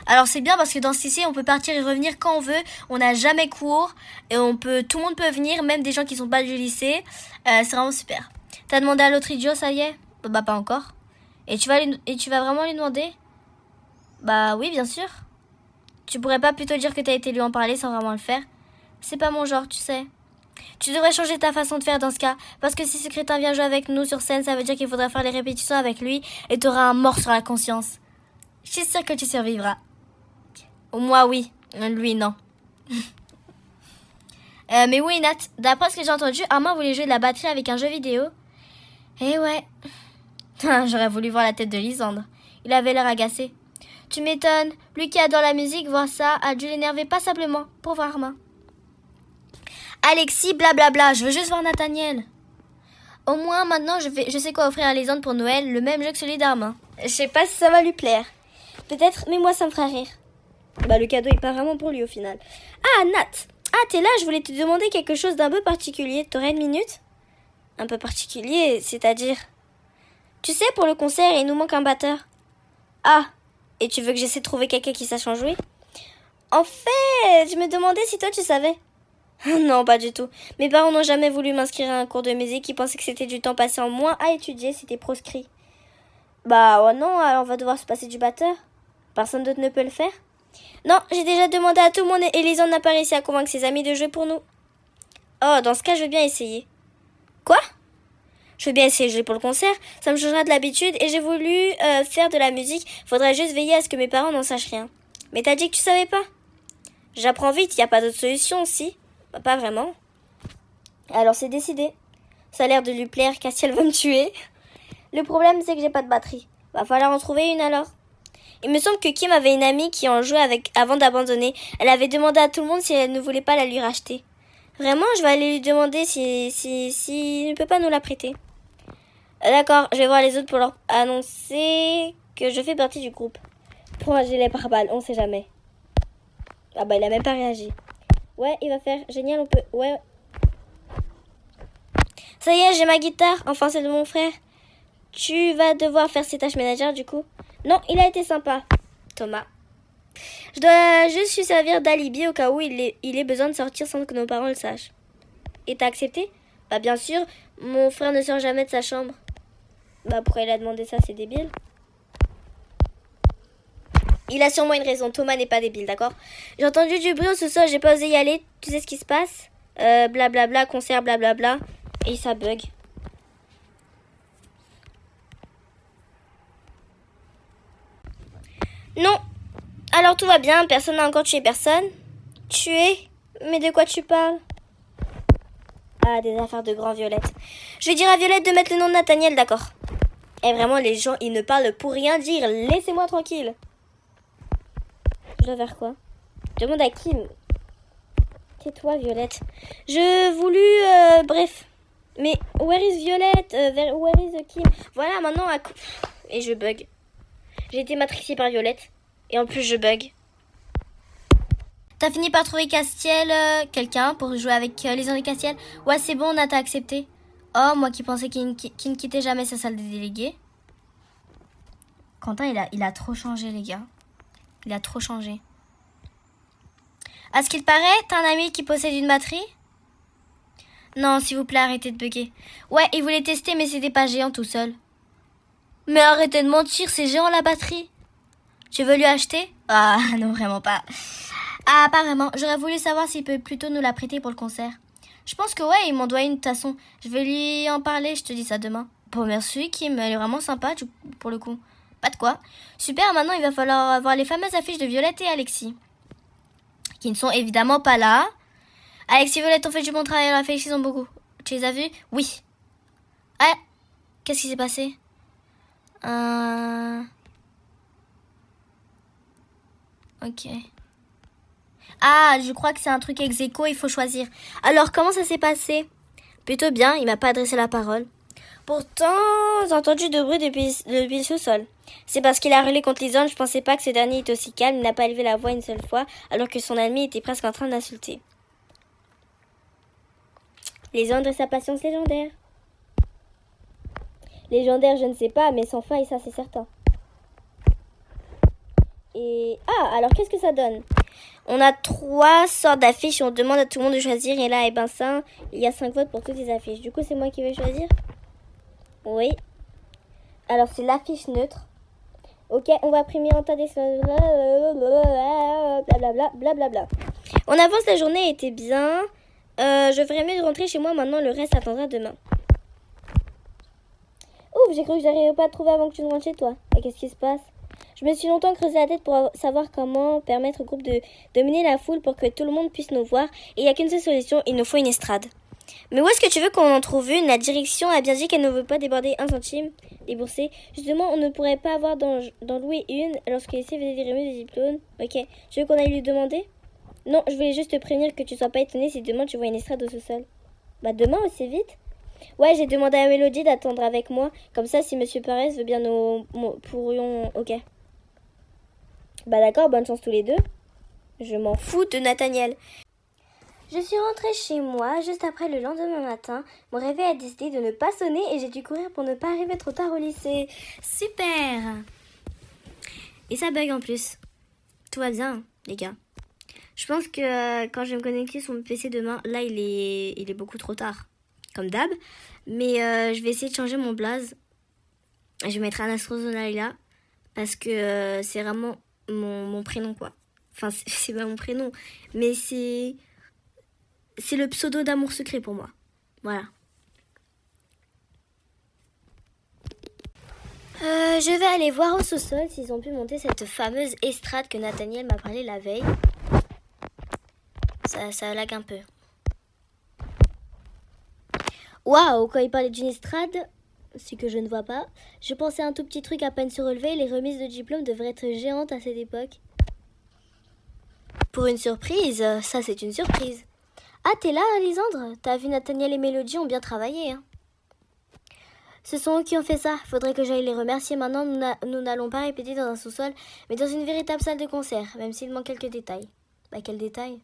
Alors c'est bien parce que dans ce lycée, on peut partir et revenir quand on veut. On n'a jamais cours et tout le monde peut venir, même des gens qui sont pas du lycée. C'est vraiment super. T'as demandé à l'autre idiot, ça y est? Bah pas encore. Et tu vas vraiment lui demander? Bah oui, bien sûr. Tu pourrais pas plutôt dire que t'as été lui en parler sans vraiment le faire? C'est pas mon genre, tu sais. Tu devrais changer ta façon de faire dans ce cas. Parce que si ce crétin vient jouer avec nous sur scène, ça veut dire qu'il faudra faire les répétitions avec lui et t'auras un mort sur la conscience. Je suis sûre que tu survivras. Moi, oui. Lui, non. Mais oui, Nat, d'après ce que j'ai entendu, Armand voulait jouer de la batterie avec un jeu vidéo. Eh ouais. J'aurais voulu voir la tête de Lisandre. Il avait l'air agacé. Tu m'étonnes. Lui qui adore la musique, voir ça a dû l'énerver passablement. Pauvre Armand. Alexis, blablabla, je veux juste voir Nathaniel. Au moins, maintenant, je sais quoi offrir à Lisandre pour Noël, le même jeu que celui d'Armand. Je sais pas si ça va lui plaire. Peut-être, mais moi, ça me fera rire. Bah, le cadeau est pas vraiment pour lui au final. Ah, Nat! Ah, t'es là, je voulais te demander quelque chose d'un peu particulier. T'aurais une minute? Un peu particulier, c'est-à-dire? Tu sais, pour le concert, il nous manque un batteur. Ah, et tu veux que j'essaie de trouver quelqu'un qui sache en jouer? En fait, je me demandais si toi tu savais. Non, pas du tout. Mes parents n'ont jamais voulu m'inscrire à un cours de musique. Ils pensaient que c'était du temps passé en moins à étudier, c'était proscrit. Bah, oh non, alors on va devoir se passer du batteur. Personne d'autre ne peut le faire? Non, j'ai déjà demandé à tout le monde et Lisande n'a pas réussi à convaincre ses amis de jouer pour nous. Oh, dans ce cas, je veux bien essayer. Quoi? Je veux bien essayer de jouer pour le concert, ça me changera de l'habitude et j'ai voulu faire de la musique. Faudrait juste veiller à ce que mes parents n'en sachent rien. Mais t'as dit que tu savais pas? J'apprends vite, y a pas d'autre solution, si? Bah, pas vraiment. Alors c'est décidé. Ça a l'air de lui plaire, Castiel va me tuer. Le problème, c'est que j'ai pas de batterie. Va falloir en trouver une alors. Il me semble que Kim avait une amie qui en jouait avec avant d'abandonner. Elle avait demandé à tout le monde si elle ne voulait pas la lui racheter. Vraiment, je vais aller lui demander si ne peut pas nous la prêter. D'accord, je vais voir les autres pour leur annoncer que je fais partie du groupe. Pour un gilet pare-balles, on sait jamais. Ah bah il a même pas réagi. Ouais, il va faire génial, on peut... Ouais. Ça y est, j'ai ma guitare, enfin celle de mon frère. Tu vas devoir faire ses tâches ménagères du coup. Non, il a été sympa, Thomas. Je dois juste lui servir d'alibi au cas où il ait besoin de sortir sans que nos parents le sachent. Et t'as accepté? Bah bien sûr, mon frère ne sort jamais de sa chambre. Bah pourquoi il a demandé ça, c'est débile. Il a sûrement une raison, Thomas n'est pas débile, d'accord? J'ai entendu du bruit au sous-sol, j'ai pas osé y aller. Tu sais ce qui se passe? Blablabla, concert, blablabla. Et ça bug. Non. Alors tout va bien, personne n'a encore tué personne. Tué? Mais de quoi tu parles? Ah, des affaires de grand Violette. Je vais dire à Violette de mettre le nom de Nathaniel, d'accord? Et vraiment, les gens, ils ne parlent pour rien dire. Laissez-moi tranquille. Je dois faire quoi? Demande à Kim. Tais-toi, Violette. Je voulus... bref. Mais where is Violette? Where is Kim? Voilà, maintenant... Et je bug. J'ai été matrixée par Violette. Et en plus, je bug. T'as fini par trouver Castiel, quelqu'un pour jouer avec les gens de Castiel? Ouais, c'est bon, on a accepté. Oh, moi qui pensais qu'il ne quittait jamais sa salle des délégués. Quentin, il a trop changé, les gars. Il a trop changé. À ce qu'il paraît, t'as un ami qui possède une batterie? Non, s'il vous plaît, arrêtez de bugger. Ouais, il voulait tester, mais c'était pas géant tout seul. Mais arrêtez de mentir, c'est géant la batterie. Tu veux lui acheter? Ah, non, vraiment pas. Ah, pas vraiment. J'aurais voulu savoir s'il peut plutôt nous la prêter pour le concert. Je pense que ouais, il m'en doit une de toute façon. Je vais lui en parler, je te dis ça demain. Bon, merci Kim, elle est vraiment sympa pour le coup. Pas de quoi. Super, maintenant il va falloir avoir les fameuses affiches de Violette et Alexis. Qui ne sont évidemment pas là. Alexis et Violette ont fait du bon travail, on l'a fait, ils ont beaucoup. Tu les as vus? Oui. Ah, qu'est-ce qui s'est passé? Ok. Ah, je crois que c'est un truc ex aequo, il faut choisir. Alors, comment ça s'est passé? Plutôt bien, il m'a pas adressé la parole. Pourtant, j'ai entendu de bruit depuis le sous-sol. C'est parce qu'il a hurlé contre Lisande, je pensais pas que ce dernier était aussi calme, il n'a pas élevé la voix une seule fois, alors que son ami était presque en train d'insulter. Lisande et sa patience légendaire. Légendaire, je ne sais pas, mais sans faille, ça c'est certain. Et... Ah, alors qu'est-ce que ça donne? On a 3 sortes d'affiches et on demande à tout le monde de choisir. Et là, eh ben ça, il y a 5 votes pour toutes les affiches. Du coup, c'est moi qui vais choisir? Oui. Alors, c'est l'affiche neutre. Ok, on va primer en tas d'exclamations. Blablabla, blablabla. On avance, la journée était bien. Je ferais mieux de rentrer chez moi maintenant, le reste attendra demain. Ouf, j'ai cru que j'arrivais pas à te trouver avant que tu ne rentres chez toi. Qu'est-ce qui se passe? Je me suis longtemps creusé la tête pour savoir comment permettre au groupe de dominer la foule pour que tout le monde puisse nous voir. Et il n'y a qu'une seule solution, il nous faut une estrade. Mais où est-ce que tu veux qu'on en trouve une? La direction a bien dit qu'elle ne veut pas déborder 1 centime déboursé. Justement, on ne pourrait pas avoir d'en louer une lorsque les faisait des remis des diplômes. Ok, tu veux qu'on aille lui demander? Non, je voulais juste te prévenir que tu ne sois pas étonné si demain tu vois une estrade au sous-sol. Bah demain aussi vite? Ouais, j'ai demandé à Mélodie d'attendre avec moi. Comme ça, si Monsieur Perez veut bien nous pourrions... Ok. Bah d'accord, bonne chance tous les deux. Je m'en fous de Nathaniel. Je suis rentrée chez moi juste après le lendemain matin. Mon réveil a décidé de ne pas sonner et j'ai dû courir pour ne pas arriver trop tard au lycée. Super! Et ça bug en plus. Tout va bien, les gars. Je pense que quand je vais me connecter sur mon PC demain, là il est beaucoup trop tard. Comme d'hab. Mais je vais essayer de changer mon blaze. Je vais mettre Anastrozonalila. Parce que c'est vraiment mon prénom, quoi. Enfin, c'est pas mon prénom. Mais c'est le pseudo d'amour secret pour moi. Voilà. Je vais aller voir au sous-sol s'ils ont pu monter cette fameuse estrade que Nathaniel m'a parlé la veille. Ça lag un peu. Waouh, quand il parlait d'une estrade, c'est que je ne vois pas. Je pensais à un tout petit truc à peine surélevé. Les remises de diplôme devraient être géantes à cette époque. Pour une surprise, ça c'est une surprise. Ah, t'es là, Lisandre? T'as vu Nathaniel et Mélodie ont bien travaillé, hein. Ce sont eux qui ont fait ça. Faudrait que j'aille les remercier maintenant. Nous n'allons pas répéter dans un sous-sol, mais dans une véritable salle de concert, même s'il manque quelques détails. Bah, quels détails?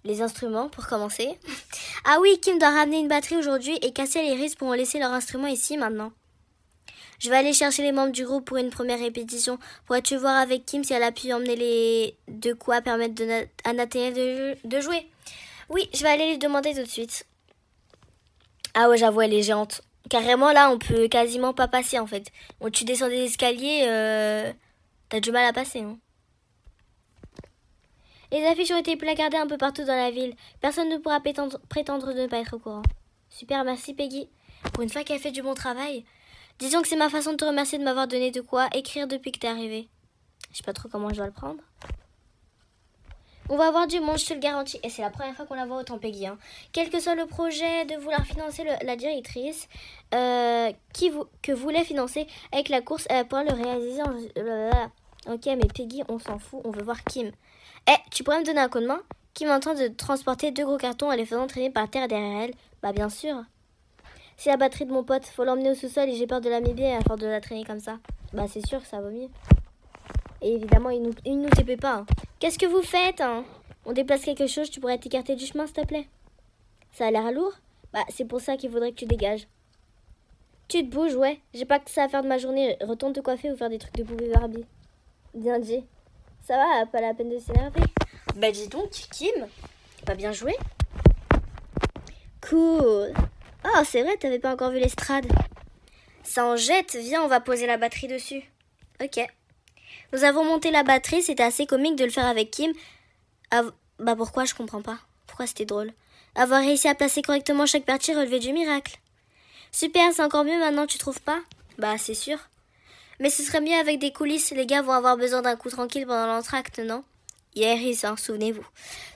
Les instruments, pour commencer. Ah oui, Kim doit ramener une batterie aujourd'hui et Cassiel et Iris pourront laisser leur instrument ici maintenant. Je vais aller chercher les membres du groupe pour une première répétition. Pourrais-tu voir avec Kim si elle a pu emmener les... de quoi permettre à Nathaniel de jouer? Oui, je vais aller lui demander tout de suite. Ah ouais, j'avoue, elle est géante. Carrément, là, on peut quasiment pas passer, en fait. Quand tu descends des escaliers, t'as du mal à passer, hein. Les affiches ont été placardées un peu partout dans la ville. Personne ne pourra prétendre de ne pas être au courant. Super, merci Peggy. Pour une fois qu'elle fait du bon travail. Disons que c'est ma façon de te remercier de m'avoir donné de quoi écrire depuis que t'es arrivé. Je sais pas trop comment je dois le prendre. On va avoir du monde, je te le garantis. Et c'est la première fois qu'on la voit autant, Peggy. Hein. Quel que soit le projet de vouloir financer la directrice que voulait financer avec la course, elle pourra le réaliser Ok, mais Peggy, on s'en fout, on veut voir Kim. Tu pourrais me donner un coup de main? Kim est en train de transporter 2 gros cartons en les faisant traîner par terre derrière elle. Bah bien sûr. C'est la batterie de mon pote, faut l'emmener au sous-sol et j'ai peur de la m'aider à force de la traîner comme ça. Bah c'est sûr que ça vaut mieux. Et évidemment, il nous TP pas. Hein. Qu'est-ce que vous faites hein? On déplace quelque chose, tu pourrais t'écarter du chemin, s'il te plaît? Ça a l'air lourd? Bah, c'est pour ça qu'il faudrait que tu dégages. Tu te bouges, ouais. J'ai pas que ça à faire de ma journée. Retourne te coiffer ou faire des trucs de poupée Barbie. Bien dit. Ça va, pas la peine de s'énerver. Bah, dis donc, Kim. Pas bien joué? Cool. Oh, c'est vrai, t'avais pas encore vu l'estrade. Ça en jette, viens, on va poser la batterie dessus. Ok. Nous avons monté la batterie, c'était assez comique de le faire avec Kim. Bah pourquoi, je comprends pas. Pourquoi c'était drôle? Avoir réussi à placer correctement chaque partie relevait du miracle. Super, c'est encore mieux maintenant, tu trouves pas? Bah c'est sûr. Mais ce serait mieux avec des coulisses, les gars vont avoir besoin d'un coup tranquille pendant l'entracte, non? Iris, hein, souvenez-vous.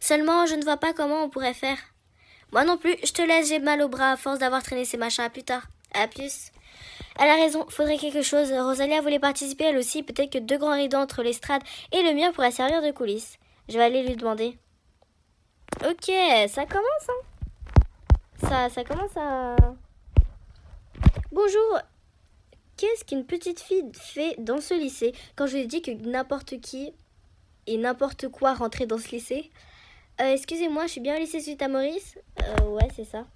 Seulement, je ne vois pas comment on pourrait faire. Moi non plus, je te laisse, j'ai mal au bras à force d'avoir traîné ces machins, à plus tard. À plus. Elle a raison, faudrait quelque chose. Rosalia voulait participer elle aussi, peut-être que 2 grands rideaux entre l'estrade et le mur pourraient servir de coulisses. Je vais aller lui demander. Ok, ça commence, hein. Ça commence à... Bonjour. Qu'est-ce qu'une petite fille fait dans ce lycée quand je lui ai dit que n'importe qui et n'importe quoi rentrait dans ce lycée? Excusez-moi, je suis bien au lycée suite à Maurice? Ouais, c'est ça.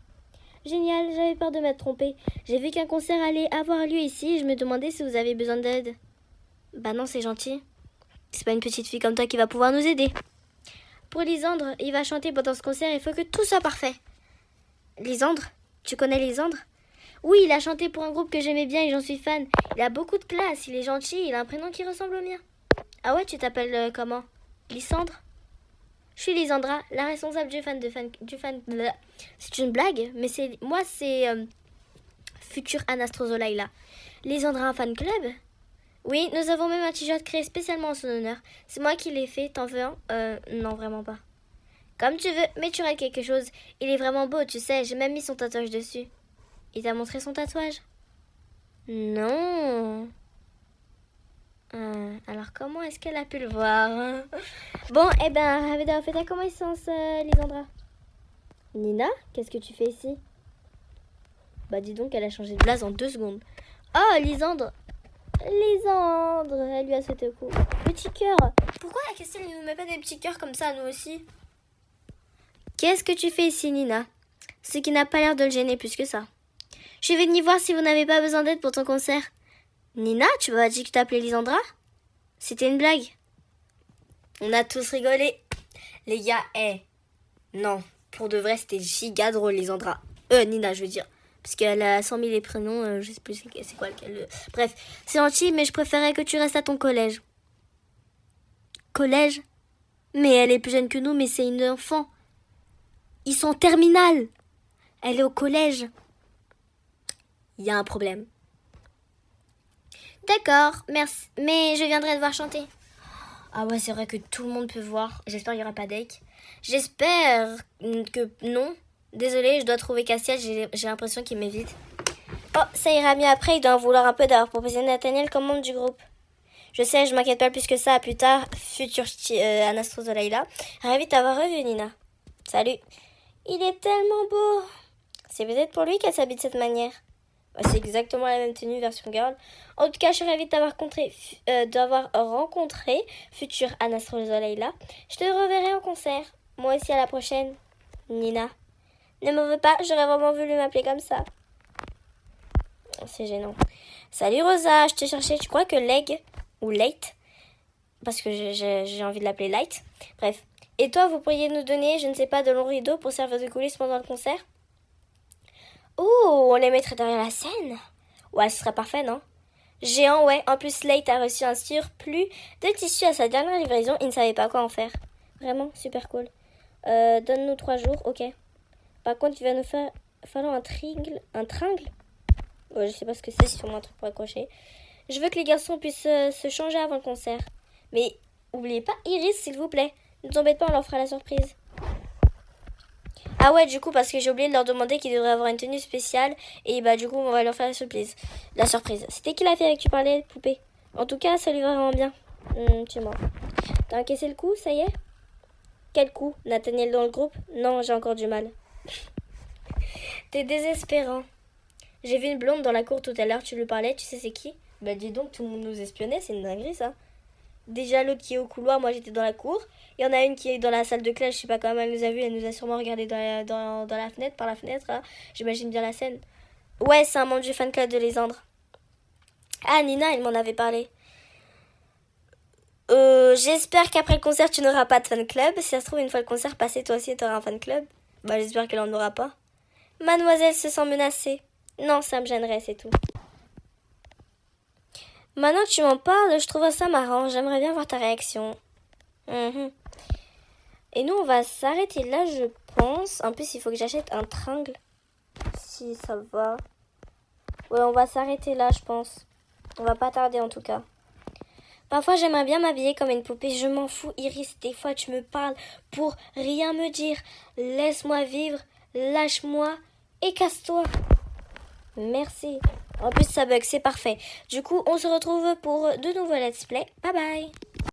Génial, j'avais peur de m'être trompée. J'ai vu qu'un concert allait avoir lieu ici et je me demandais si vous avez besoin d'aide. Bah non, c'est gentil. C'est pas une petite fille comme toi qui va pouvoir nous aider. Pour Lisandre, il va chanter pendant ce concert, il faut que tout soit parfait. Lisandre? Tu connais Lisandre? Oui, il a chanté pour un groupe que j'aimais bien et j'en suis fan. Il a beaucoup de classe, il est gentil, il a un prénom qui ressemble au mien. Ah ouais, tu t'appelles comment? Lysandre? Je suis Lisandra, la responsable du fan. C'est une blague, mais c'est future Anastrozolaïla. Lisandra, un fan club? Oui, nous avons même un t-shirt créé spécialement en son honneur. C'est moi qui l'ai fait, t'en veux un? Non, vraiment pas. Comme tu veux, mais tu rates quelque chose. Il est vraiment beau, tu sais, j'ai même mis son tatouage dessus. Il t'a montré son tatouage? Non. Alors comment est-ce qu'elle a pu le voir? Bon, eh ben, ravi d'avoir fait ta connaissance, Lisandra. Nina, qu'est-ce que tu fais ici? Bah dis donc, elle a changé de blase en 2 secondes. Oh, Lisandre, elle lui a sauté au cou. Petit cœur. Pourquoi la question ne nous met pas des petits cœurs comme ça, nous aussi? Qu'est-ce que tu fais ici, Nina? Ce qui n'a pas l'air de le gêner plus que ça. Je suis venue voir si vous n'avez pas besoin d'aide pour ton concert. Nina, tu m'as dit que tu t'appelais Lisandra? C'était une blague. On a tous rigolé. Les gars, non, pour de vrai, c'était giga drôle, Lisandra. Nina, je veux dire. Parce qu'elle a 100 000 prénoms, je sais plus c'est quoi lequel. Bref, c'est gentil, mais je préférais que tu restes à ton collège. Collège? Mais elle est plus jeune que nous, mais c'est une enfant. Ils sont en terminale. Elle est au collège. Il y a un problème. D'accord, merci. Mais je viendrai te voir chanter. Ah ouais, c'est vrai que tout le monde peut voir. J'espère qu'il n'y aura pas d'aic. J'espère que non. Désolée, je dois trouver Cassiel, j'ai l'impression qu'il m'évite. Oh, ça ira mieux après, il doit en vouloir un peu d'avoir proposé Nathaniel comme membre du groupe. Je sais, je m'inquiète pas plus que ça. À plus tard, futur Anastrozolaïla. Ravi de t'avoir revu, Nina. Salut. Il est tellement beau. C'est peut-être pour lui qu'elle s'habille de cette manière. C'est exactement la même tenue version girl. En tout cas, je suis ravie de d'avoir rencontré futur Anastrozolaïla. Je te reverrai en concert. Moi aussi, à la prochaine, Nina. Ne m'en veux pas, j'aurais vraiment voulu m'appeler comme ça. C'est gênant. Salut Rosa, je te cherchais. Tu crois que Leg ou Late, parce que j'ai envie de l'appeler Light. Bref. Et toi, vous pourriez nous donner, je ne sais pas, de longs rideaux pour servir de coulisses pendant le concert? Oh, on les mettrait derrière la scène. Ouais, ce serait parfait, non? Géant, ouais. En plus, Late a reçu un surplus de tissu à sa dernière livraison. Il ne savait pas quoi en faire. Vraiment, super cool. Donne-nous 3 jours, ok. Par contre, il va nous falloir un tringle. Un tringle? Ouais, je sais pas ce que c'est, sûrement un truc pour accrocher. Je veux que les garçons puissent se changer avant le concert. Mais oubliez pas Iris, s'il vous plaît. Ne vous embête pas, on leur fera la surprise. Ah ouais, du coup, parce que j'ai oublié de leur demander qu'ils devraient avoir une tenue spéciale. Et bah, du coup, on va leur faire la surprise. C'était qui la fille avec qui tu parlais, poupée? En tout cas, ça lui va vraiment bien. Tu mens. T'as encaissé le coup, ça y est? Quel coup? Nathaniel dans le groupe? Non, j'ai encore du mal. T'es désespérant. J'ai vu une blonde dans la cour tout à l'heure, tu lui parlais, tu sais c'est qui? Bah dis donc, tout le monde nous espionnait, c'est une dinguerie ça. Déjà l'autre qui est au couloir, moi j'étais dans la cour. Il y en a une qui est dans la salle de classe, je sais pas comment elle nous a vus, elle nous a sûrement regardé dans la fenêtre, par la fenêtre, là. J'imagine bien la scène. Ouais, c'est un membre du fan club de Lésandre. Ah, Nina, elle m'en avait parlé. J'espère qu'après le concert, tu n'auras pas de fan club. Si ça se trouve, une fois le concert passé, toi aussi, t'auras un fan club. Bah, j'espère qu'elle en aura pas. Mademoiselle se sent menacée. Non, ça me gênerait, c'est tout. Maintenant que tu m'en parles, je trouve ça marrant. J'aimerais bien voir ta réaction. Et nous, on va s'arrêter là, je pense. En plus, il faut que j'achète un tringle. Si ça va. Ouais, on va s'arrêter là, je pense. On va pas tarder, en tout cas. Parfois, j'aimerais bien m'habiller comme une poupée. Je m'en fous, Iris. Des fois, tu me parles pour rien me dire. Laisse-moi vivre, lâche-moi et casse-toi. Merci. En plus, ça bug, c'est parfait. Du coup, on se retrouve pour de nouveaux let's play. Bye bye.